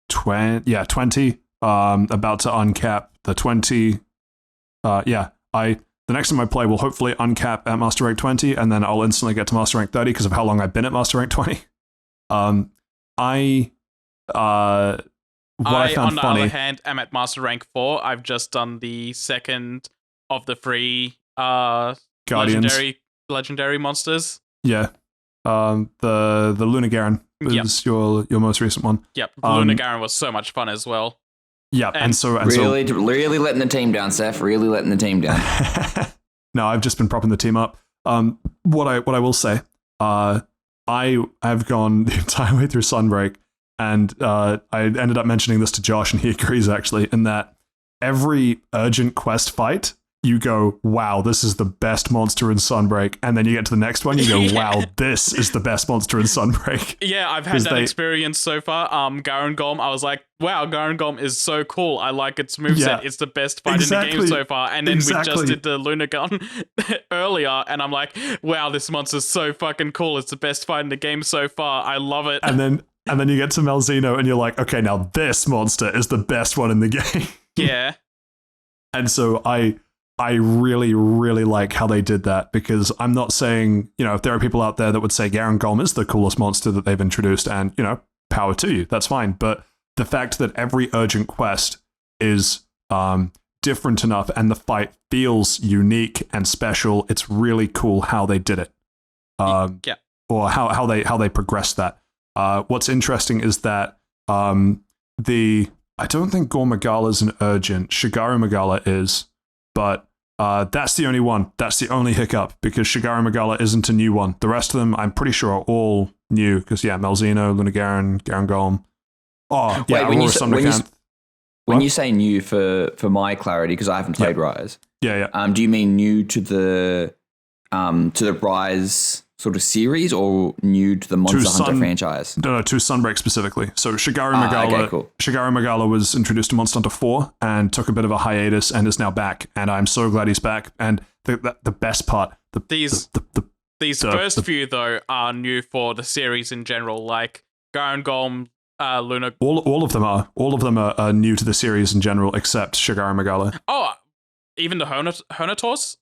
20, about to uncap the 20. The next time I play will hopefully uncap at master rank 20, and then I'll instantly get to master rank 30 because of how long I've been at master rank 20. What I found on the funny, other hand, am at master rank 4. I've just done the second of the 3 Guardians. legendary monsters. Yeah. The Lunar Garen was your most recent one. Yep, the Lunar Garen was so much fun as well. Yeah, and so really letting the team down, Seth. Really letting the team down. No, I've just been propping the team up. What I will say, I have gone the entire way through Sunbreak, and I ended up mentioning this to Josh, and he agrees actually, in that every urgent quest fight, you go, wow, this is the best monster in Sunbreak. And then you get to the next one, you go, wow, this is the best monster in Sunbreak. Yeah, I've had that experience so far. Garangolm, I was like, wow, Garangolm is so cool. I like its moveset. Yeah, it's the best fight in the game so far. And then we just did the Lunagon earlier, and I'm like, wow, this monster's so fucking cool. It's the best fight in the game so far. I love it. And then you get to Malzeno, and you're like, okay, now this monster is the best one in the game. Yeah. And so I really, really like how they did that, because I'm not saying, if there are people out there that would say Garangolm is the coolest monster that they've introduced, and, power to you, that's fine. But the fact that every urgent quest is different enough and the fight feels unique and special, it's really cool how they did it. Yeah. Or how they progressed that. What's interesting is that I don't think Gore Magala is an urgent. Shigaru Magala is, but that's the only one. That's the only hiccup, because Shigaru Magala isn't a new one. The rest of them, I'm pretty sure, are all new, because, Malzeno, Lunagaron, Garangolm. Oh, yeah, wait, Aurora when you say new, for my clarity, because I haven't played Rise. Yeah. Do you mean new to the Rise sort of series, or new to the Monster Hunter franchise? No, to Sunbreak specifically. So Shigaru Magala, okay, cool. Shigaru Magala was introduced to Monster Hunter 4 and took a bit of a hiatus and is now back. And I'm so glad he's back. And the best part, these first few though are new for the series in general, like Garangolm, Luna. All of them are new to the series in general, except Shigaru Magala. Oh, even the Honators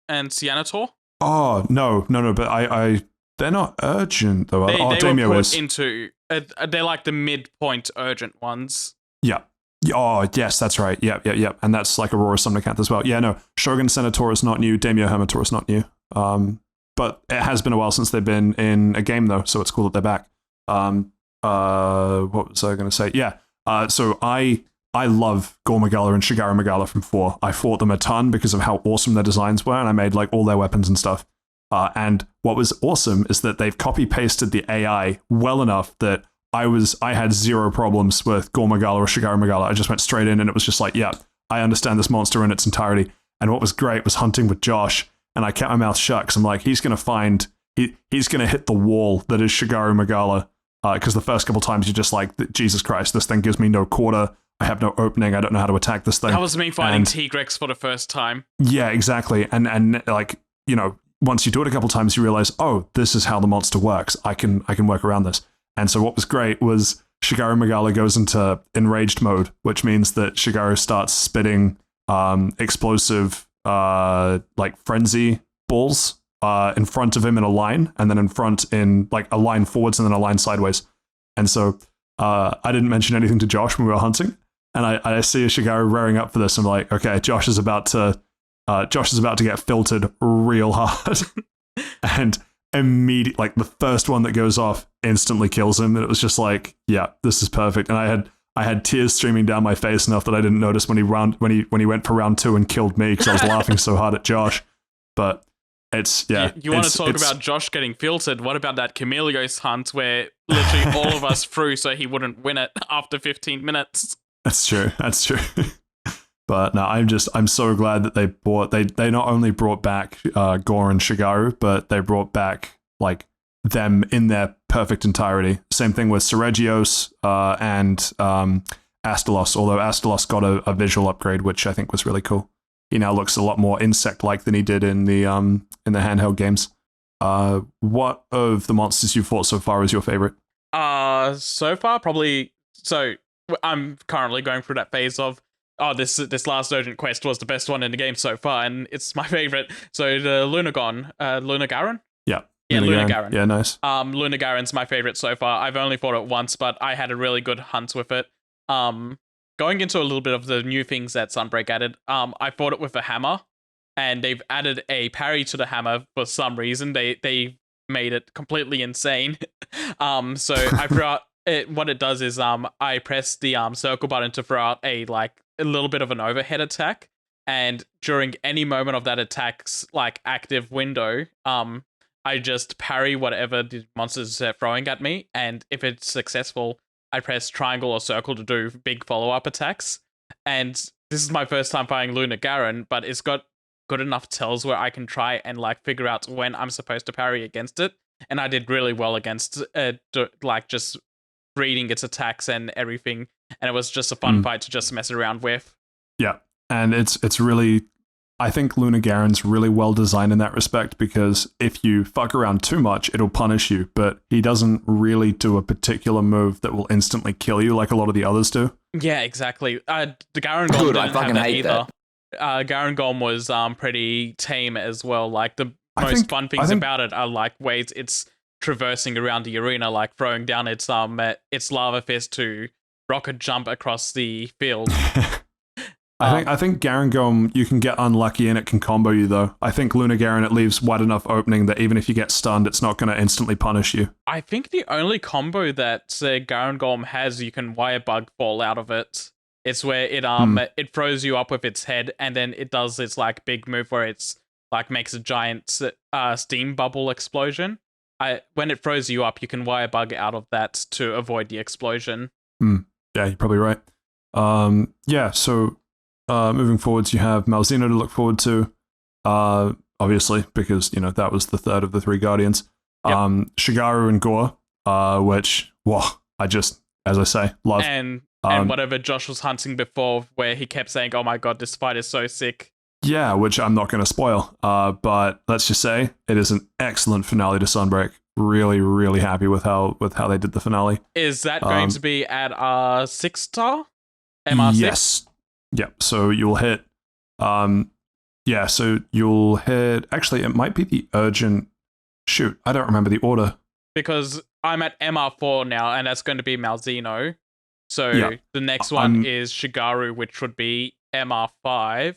and Cyanator. Oh, no, but they're not urgent, though. They Daimyo were put is. into, they're like the midpoint urgent ones. Yeah. Oh, yes, that's right. Yep. And that's like Aurora Somnicanth as well. Yeah, no, Shogun Senator is not new, Daimyo Hermitor is not new. But it has been a while since they've been in a game, though, so it's cool that they're back. What was I going to say? Yeah, so I love Gore Magala and Shigaru Magala from 4. I fought them a ton because of how awesome their designs were, and I made like all their weapons and stuff. And what was awesome is that they've copy-pasted the AI well enough that I had zero problems with Gore Magala or Shigaru Magala. I just went straight in, and it was just like, yeah, I understand this monster in its entirety. And what was great was hunting with Josh, and I kept my mouth shut, because I'm like, he's going to hit the wall that is Shigaru Magala, because the first couple times you're just like, Jesus Christ, this thing gives me no quarter. I have no opening. I don't know how to attack this thing. That was me fighting Tigrex for the first time. Yeah, exactly. And like, once you do it a couple times, you realize, oh, this is how the monster works. I can work around this. And so what was great was Shigaru Magala goes into enraged mode, which means that Shigaru starts spitting explosive like frenzy balls in front of him in a line, and then in front in like a line forwards and then a line sideways. And so I didn't mention anything to Josh when we were hunting. And I see a Shigaru rearing up for this. I'm like, okay, Josh is about to get filtered real hard. And immediately, like the first one that goes off instantly kills him. And it was just like, yeah, this is perfect. And I had tears streaming down my face enough that I didn't notice when he went for round 2 and killed me, because I was laughing so hard at Josh. But it's, yeah. You want to talk about Josh getting filtered? What about that Chameleos hunt where literally all of us threw so he wouldn't win it after 15 minutes? That's true. But no, I'm so glad that they not only brought back Gore and Shigaru, but they brought back like them in their perfect entirety. Same thing with Seregios and Astalos, although Astalos got a visual upgrade, which I think was really cool. He now looks a lot more insect-like than he did in the handheld games. What of the monsters you've fought so far is your favorite? So far, probably. So I'm currently going through that phase of, this last urgent quest was the best one in the game so far, and it's my favorite. So the Lunagaron? Yeah. Yeah, Lunagaron. Yeah, nice. Lunagaron's my favorite so far. I've only fought it once, but I had a really good hunt with it. Going into a little bit of the new things that Sunbreak added, I fought it with a hammer, and they've added a parry to the hammer for some reason. They made it completely insane. So I threw out what it does is I press the circle button to throw out a little bit of an overhead attack, and during any moment of that attack's like active window, I just parry whatever the monsters are throwing at me, and if it's successful, I press triangle or circle to do big follow-up attacks. And this is my first time playing Luna Garen, but it's got good enough tells where I can try and like figure out when I'm supposed to parry against it. And I did really well against like just reading its attacks and everything. And it was just a fun fight to just mess around with. Yeah, and it's really, I think Luna Garen's really well designed in that respect, because if you fuck around too much, it'll punish you, but he doesn't really do a particular move that will instantly kill you like a lot of the others do. Yeah, exactly. The Garen Golem didn't I fucking have that hate either. that. Garen Golem was pretty tame as well. Like the most fun things about it are like ways it's traversing around the arena, like throwing down its lava fist to rocket jump across the field. I think Garen Golem, you can get unlucky and it can combo you though. I think Luna Garen, it leaves wide enough opening that even if you get stunned, it's not going to instantly punish you. I think the only combo that Garen Golem has, you can wire bug fall out of it. It's where it throws you up with its head, and then it does this like big move where it's like makes a giant steam bubble explosion. When it throws you up, you can wire bug out of that to avoid the explosion. Yeah, you're probably right. So moving forwards, you have Malzeno to look forward to, obviously, because, you know, that was the third of the three Guardians. Yep. Shigaru and Gore, which, I just, as I say, love. And whatever Josh was hunting before, where he kept saying, oh my god, this fight is so sick. Yeah, which I'm not going to spoil, but let's just say it is an excellent finale to Sunbreak. Really, really happy with how they did the finale. Is that going to be at R6 MR6? Yes. Yeah, so you'll hit, actually, it might be the urgent, I don't remember the order. Because I'm at MR4 now, and that's going to be Malzeno. So the next one is Shigaru, which would be MR5.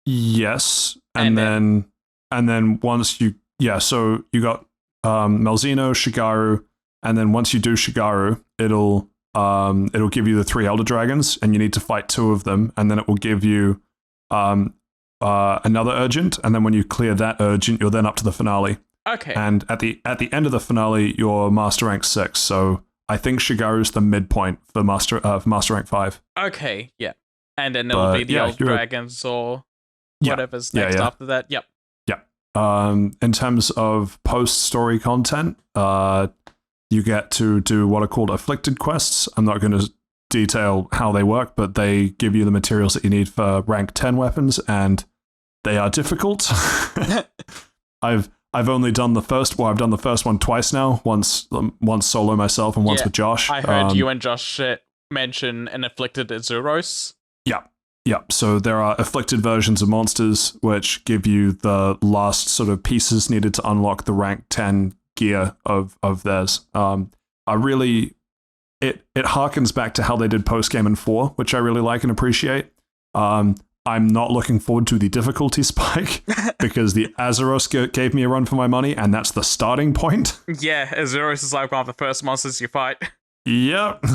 Yes, and then once you, so you got Malzeno, Shigaru, and then once you do Shigaru, it'll give you the 3 Elder Dragons, and you need to fight 2 of them, and then it will give you another urgent, and then when you clear that urgent, you're then up to the finale. Okay. And at the end of the finale, you're Master Rank 6, so I think Shigaru's the midpoint for Master Rank 5. Okay, yeah. And then it'll be the Elder Dragons or whatever's next after that. Yep. Yeah. In terms of post-story content, you get to do what are called afflicted quests. I'm not going to detail how they work, but they give you the materials that you need for rank 10 weapons, and they are difficult. I've only done the first. Well, I've done the first one twice now. Once solo myself, and once with Josh. I heard you and Josh mention an afflicted Azuros. Yeah. So there are afflicted versions of monsters which give you the last sort of pieces needed to unlock the rank 10 gear of theirs. It harkens back to how they did post game in 4, which I really like and appreciate. I'm not looking forward to the difficulty spike because the Azuros gave me a run for my money, and that's the starting point. Yeah, Azuros is like one of the first monsters you fight. Yep.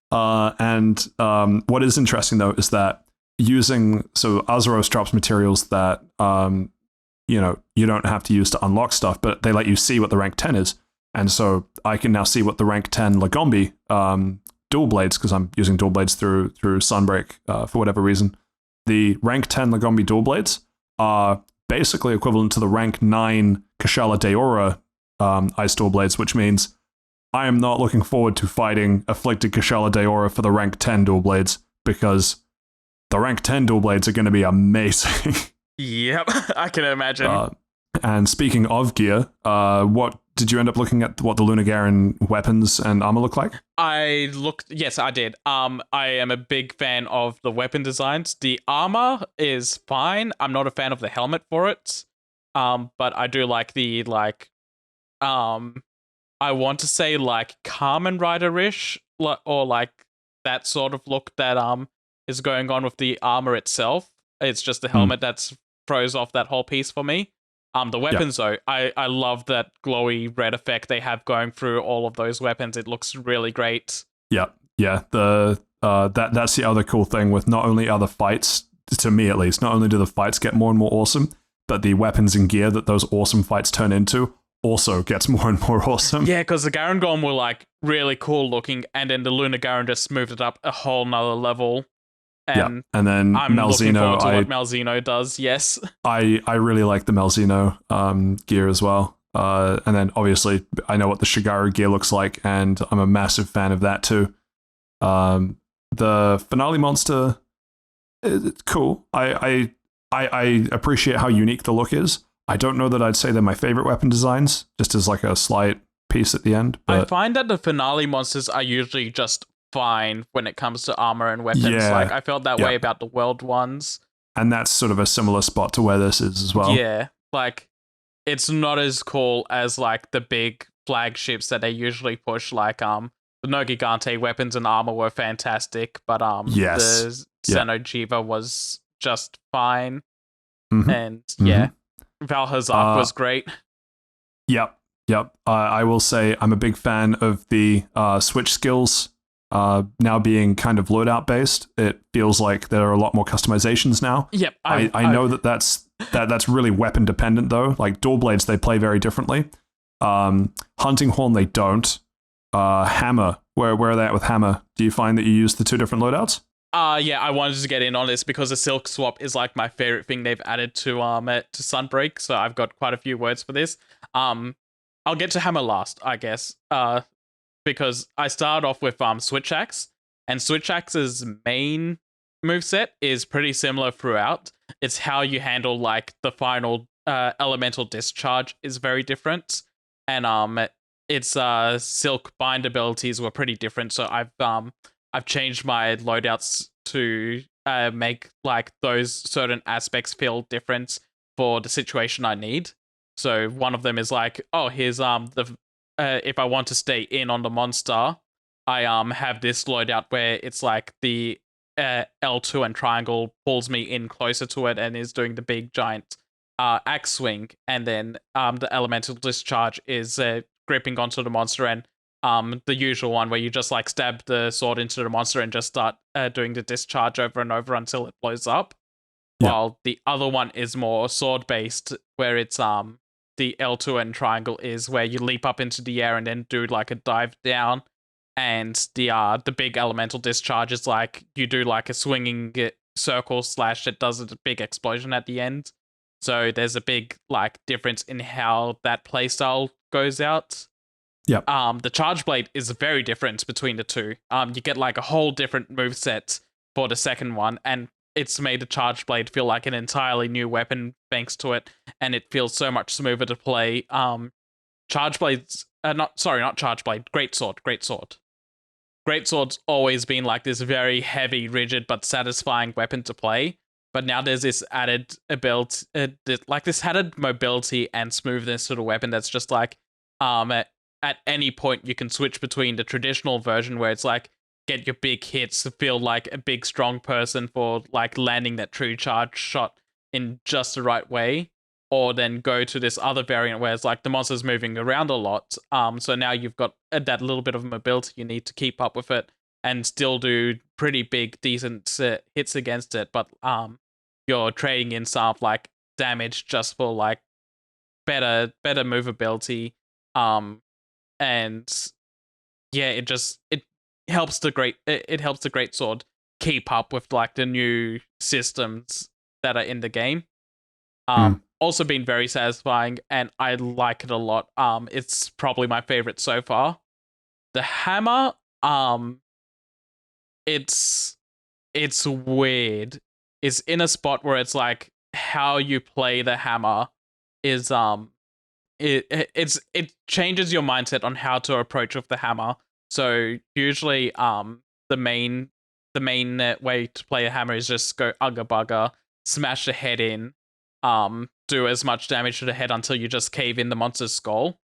What is interesting though is that Azuros drops materials that you don't have to use to unlock stuff, but they let you see what the rank 10 is. And so I can now see what the rank 10 Lagombi dual blades, because I'm using dual blades through Sunbreak for whatever reason. The rank 10 Lagombi dual blades are basically equivalent to the rank 9 Kashala Deora ice dual blades, which means I am not looking forward to fighting afflicted Kashala Deora for the rank 10 dual blades, because the rank 10 dual blades are going to be amazing. Yep, I can imagine. And speaking of gear, what did you end up looking at? What the Luna Garen weapons and armor look like? Yes, I did. I am a big fan of the weapon designs. The armor is fine. I'm not a fan of the helmet for it. But I do like the I want to say like Kamen Rider-ish, or like that sort of look that is going on with the armor itself. It's just the helmet that's throws off that whole piece for me. The weapons though, I love that glowy red effect they have going through all of those weapons. It looks really great. Yeah. That's the other cool thing with not only are the fights, to me at least, not only do the fights get more and more awesome, but the weapons and gear that those awesome fights turn into also gets more and more awesome. Yeah, because the Garangon were like really cool looking, and then the Lunar Garen just moved it up a whole nother level. And and then I'm looking Malzeno, forward to what Malzeno does. Yes, I really like the Malzeno gear as well. And then obviously I know what the Shigaru gear looks like, and I'm a massive fan of that too. The finale monster, it's cool. I appreciate how unique the look is. I don't know that I'd say they're my favorite weapon designs, just as like a slight piece at the end. But I find that the finale monsters are usually just fine when it comes to armor and weapons. Yeah. Like I felt that way about the world ones. And that's sort of a similar spot to where this is as well. Yeah, like it's not as cool as like the big flagships that they usually push. Like the No Gigante weapons and armor were fantastic, but the Xenojiva was just fine. And Valhazak was great. Yep. I will say I'm a big fan of the switch skills now being kind of loadout based. It feels like there are a lot more customizations now. Yep. I know that's really weapon dependent though. Like dual blades, they play very differently. Hunting horn, they don't. Hammer, where are they at with hammer? Do you find that you use the two different loadouts? Yeah, I wanted to get in on this because the silk swap is like my favorite thing they've added to Sunbreak. So I've got quite a few words for this. I'll get to hammer last, I guess. Because I started off with Switch Axe, and Switch Axe's main moveset is pretty similar throughout. It's how you handle like the final elemental discharge is very different, and its silk bind abilities were pretty different. So I've changed my loadouts to make like those certain aspects feel different for the situation I need. So one of them is like, oh, here's if I want to stay in on the monster, I have this loadout where it's like the L2 and triangle pulls me in closer to it and is doing the big giant axe swing, and then the elemental discharge is gripping onto the monster, and the usual one where you just like stab the sword into the monster and just start doing the discharge over and over until it blows up. Yeah. While the other one is more sword based, where it's the L2 and triangle is where you leap up into the air and then do like a dive down, and the big elemental discharge is like you do like a swinging circle slash it does a big explosion at the end. So there's a big like difference in how that playstyle goes out. Yeah. The charge blade is very different between the two. You get like a whole different moveset for the second one, and it's made the charge blade feel like an entirely new weapon thanks to it, and it feels so much smoother to play. Charge blades, not charge blade, greatsword. Greatsword's always been like this very heavy, rigid but satisfying weapon to play. But now there's this added ability, like this added mobility and smoothness to the weapon that's just like, at any point you can switch between the traditional version where it's like get your big hits to feel like a big strong person for like landing that true charge shot in just the right way, or then go to this other variant where it's like the monster's moving around a lot. So now you've got that little bit of mobility you need to keep up with it and still do pretty big, decent hits against it, but you're trading in some like damage just for like better movability. And yeah, it helps the great sword keep up with like the new systems that are in the game. Also been very satisfying, and I like it a lot. It's probably my favorite so far. The hammer, it's weird. It's in a spot where it's like how you play the hammer is it changes your mindset on how to approach with the hammer. So usually the main way to play a hammer is just go ugga bugger, smash the head in, do as much damage to the head until you just cave in the monster's skull.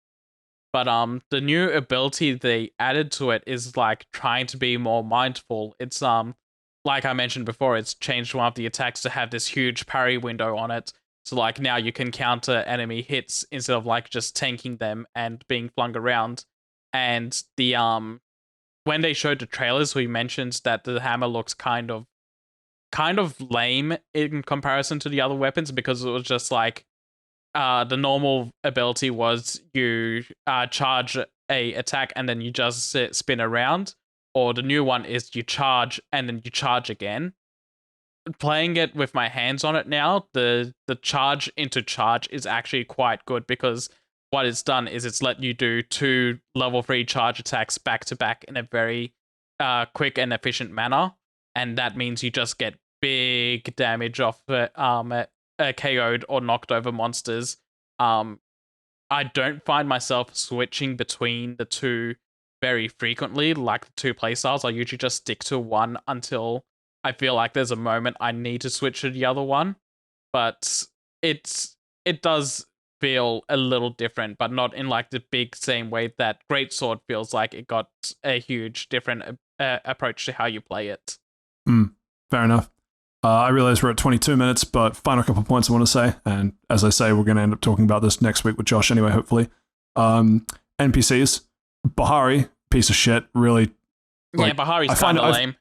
But the new ability they added to it is like trying to be more mindful. It's like I mentioned before, it's changed one of the attacks to have this huge parry window on it, So like now you can counter enemy hits instead of like just tanking them and being flung around. And the when they showed the trailers, we mentioned that the hammer looks kind of lame in comparison to the other weapons, because it was just like the normal ability was you charge a attack and then you just spin around, or the new one is you charge and then you charge again. Playing it with my hands on it now, the charge into charge is actually quite good, because what it's done is it's let you do 2 level 3 charge attacks back to back in a very quick and efficient manner, and that means you just get big damage off KO'd or knocked over monsters. I don't find myself switching between the two very frequently, like the two playstyles. I usually just stick to one until I feel like there's a moment I need to switch to the other one. But it does feel a little different, but not in like the big same way that Greatsword feels like it got a huge different approach to how you play it. Fair enough. I realize we're at 22 minutes, but final couple of points I want to say, and as I say, we're going to end up talking about this next week with Josh anyway, hopefully. NPCs. Bahari, piece of shit, really. Like, yeah, Bahari's kind of lame.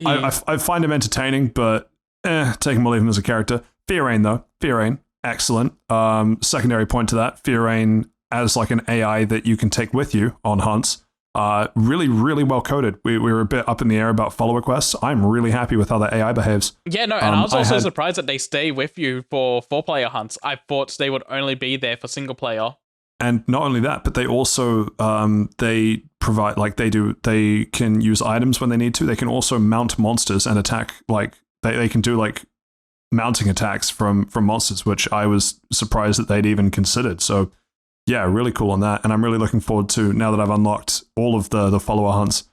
I find him entertaining, but take him or leave him as a character. Fiorane, though. Fiorane, excellent. Secondary point to that, Fiorane as like an AI that you can take with you on hunts. Really, really well coded. We were a bit up in the air about follower quests. I'm really happy with how that AI behaves. Yeah, no, and I was also surprised that they stay with you for 4-player hunts. I thought they would only be there for single player. And not only that, but they also they provide they can use items when they need to. They can also mount monsters and attack, like they can do like mounting attacks from monsters, which I was surprised that they'd even considered. So yeah, really cool on that. And I'm really looking forward to, now that I've unlocked all of the follower hunts,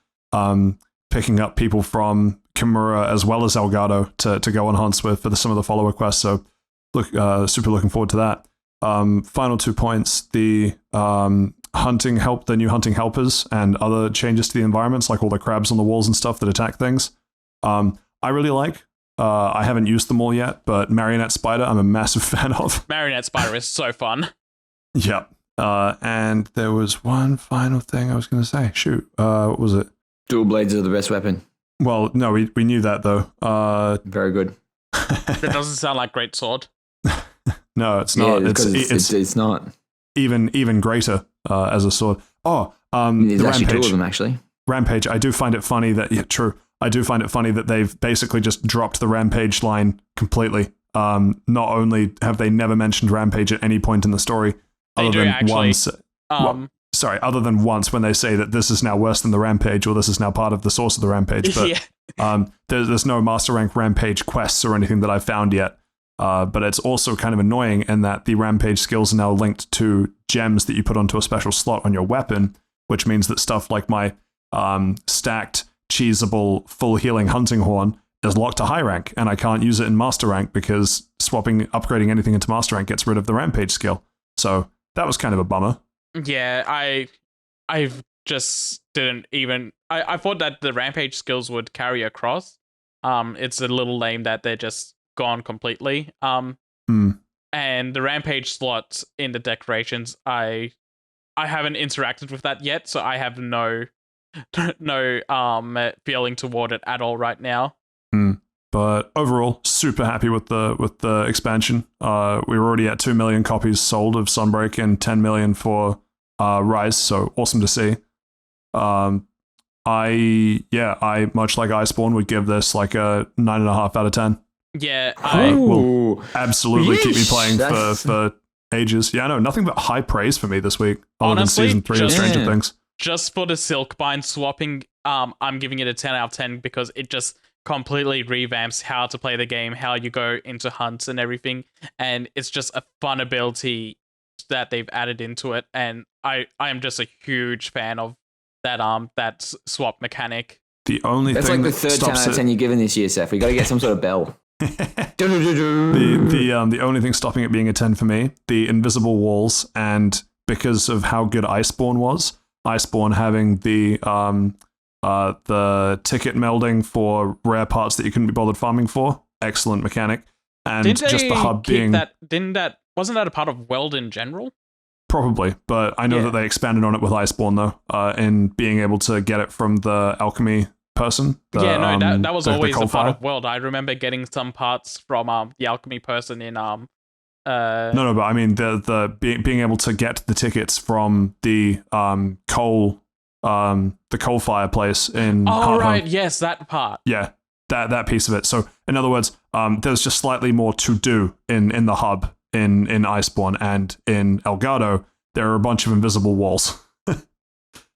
picking up people from Kimura as well as Elgato to go on hunts with for some of the follower quests. So super looking forward to that. Final 2 points, the new hunting helpers and other changes to the environments, like all the crabs on the walls and stuff that attack things. I really like. I haven't used them all yet, but Marionette Spider, I'm a massive fan of. Marionette Spider is so fun. Yep. And there was one final thing I was going to say. Shoot, what was it? Dual blades are the best weapon. Well, no, we knew that though. Very good. That doesn't sound like Greatsword. No, it's not. Yeah, it's not. Even greater as a sword. Oh, there's the actually Rampage. 2 of them actually. Rampage. I do find it funny that I do find it funny that they've basically just dropped the Rampage line completely. Not only have they never mentioned Rampage at any point in the story, other than once when they say that this is now worse than the Rampage, or this is now part of the source of the Rampage. But yeah. there's no Master Rank Rampage quests or anything that I've found yet. But it's also kind of annoying in that the Rampage skills are now linked to gems that you put onto a special slot on your weapon, which means that stuff like my stacked, cheesable, full healing hunting horn is locked to high rank, and I can't use it in Master Rank because upgrading anything into Master Rank gets rid of the Rampage skill. So that was kind of a bummer. Yeah, I just didn't even... I thought that the Rampage skills would carry across. It's a little lame that they're just gone completely. And the Rampage slots in the decorations, I haven't interacted with that yet, so I have no feeling toward it at all right now. But overall, super happy with the expansion. We were already at 2 million copies sold of Subnreak and 10 million for Rise, so awesome to see. I much like Iceborne would give this like a 9.5 out of 10. Yeah, will absolutely keep me playing for ages. Yeah, no, nothing but high praise for me this week. Honestly, than season 3 of Stranger Things. Just for the Silkbind swapping, I'm giving it a 10 out of 10 because it just completely revamps how to play the game, how you go into hunts and everything, and it's just a fun ability that they've added into it, and I am just a huge fan of that swap mechanic. The only That's thing like the third 10 out of 10 you've given this year, Saif. We got to get some sort of bell. The only thing stopping it being a 10 for me, the invisible walls, and because of how good Iceborne was, Iceborne having the ticket melding for rare parts that you couldn't be bothered farming for, excellent mechanic. and Didn't just the hub being wasn't that a part of World in general? Probably, but I know that they expanded on it with Iceborne though, in being able to get it from the alchemy person. That was always a part of World. I remember getting some parts from the alchemy person in No, but I mean the being able to get the tickets from the coal fireplace in right, yes, that part. Yeah, that piece of it. So in other words, there's just slightly more to do in the hub in Iceborne, and in Elgato there are a bunch of invisible walls.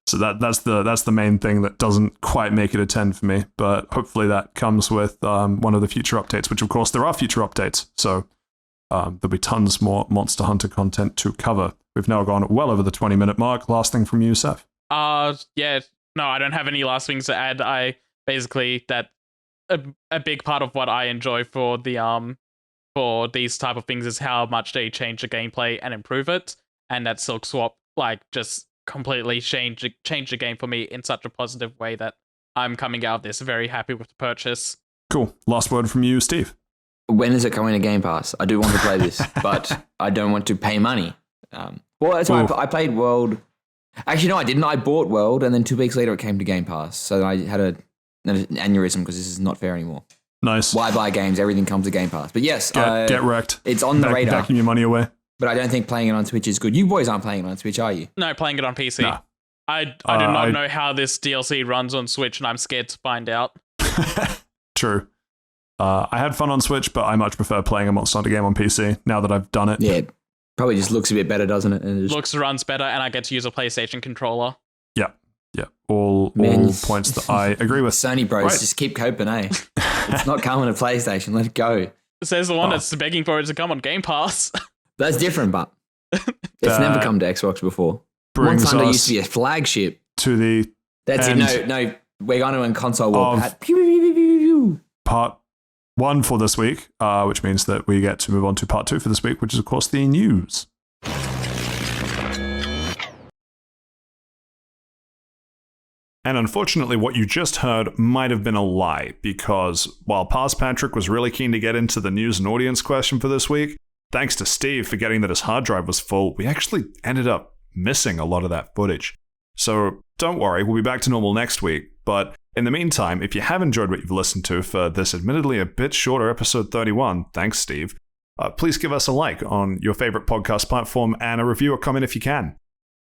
So that's the main thing that doesn't quite make it a 10 for me, but hopefully that comes with one of the future updates, which of course there are future updates. So there'll be tons more Monster Hunter content to cover. We've now gone well over the 20-minute mark. Last thing from you, Saif. Yeah, no, I don't have any last things to add. I basically that a big part of what I enjoy for the for these type of things is how much they change the gameplay and improve it, and that Silk Swap just completely change the game for me in such a positive way that I'm coming out of this very happy with the purchase. Cool. Last word from you, Steve. When is it coming to Game Pass? I do want to play this, but I don't want to pay money. Well, that's why I played World. Actually, no, I didn't. I bought World, and then 2 weeks later it came to Game Pass. So I had an aneurysm because this is not fair anymore. Nice. Why buy games? Everything comes to Game Pass. But yes, get wrecked. It's on the radar. Backing your money away. But I don't think playing it on Switch is good. You boys aren't playing it on Switch, are you? No, playing it on PC. No. I do not know how this DLC runs on Switch, and I'm scared to find out. True. I had fun on Switch, but I much prefer playing a Monster Hunter game on PC now that I've done it. Yeah, it probably just looks a bit better, doesn't it? Runs better, and I get to use a PlayStation controller. Yeah. All points that I agree with. Sony bros, just keep coping, eh? It's not coming to PlayStation. Let it go. Says the one that's begging for it to come on Game Pass. That's different, but it's never come to Xbox before. Monster Hunter used to be a flagship. To the That's it. No, we're going to in console war. Part 1 for this week, which means that we get to move on to part 2 for this week, which is of course the news. And unfortunately, what you just heard might have been a lie, because while Past Patrick was really keen to get into the news and audience question for this week, thanks to Steve forgetting that his hard drive was full, we actually ended up missing a lot of that footage. So don't worry, we'll be back to normal next week. But in the meantime, if you have enjoyed what you've listened to for this admittedly a bit shorter episode 31, thanks Steve, please give us a like on your favorite podcast platform and a review or comment if you can.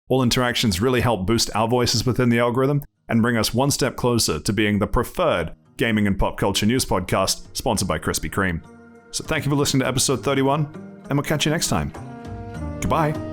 All interactions really help boost our voices within the algorithm and bring us one step closer to being the preferred gaming and pop culture news podcast sponsored by Krispy Kreme. So thank you for listening to episode 31, and we'll catch you next time. Goodbye.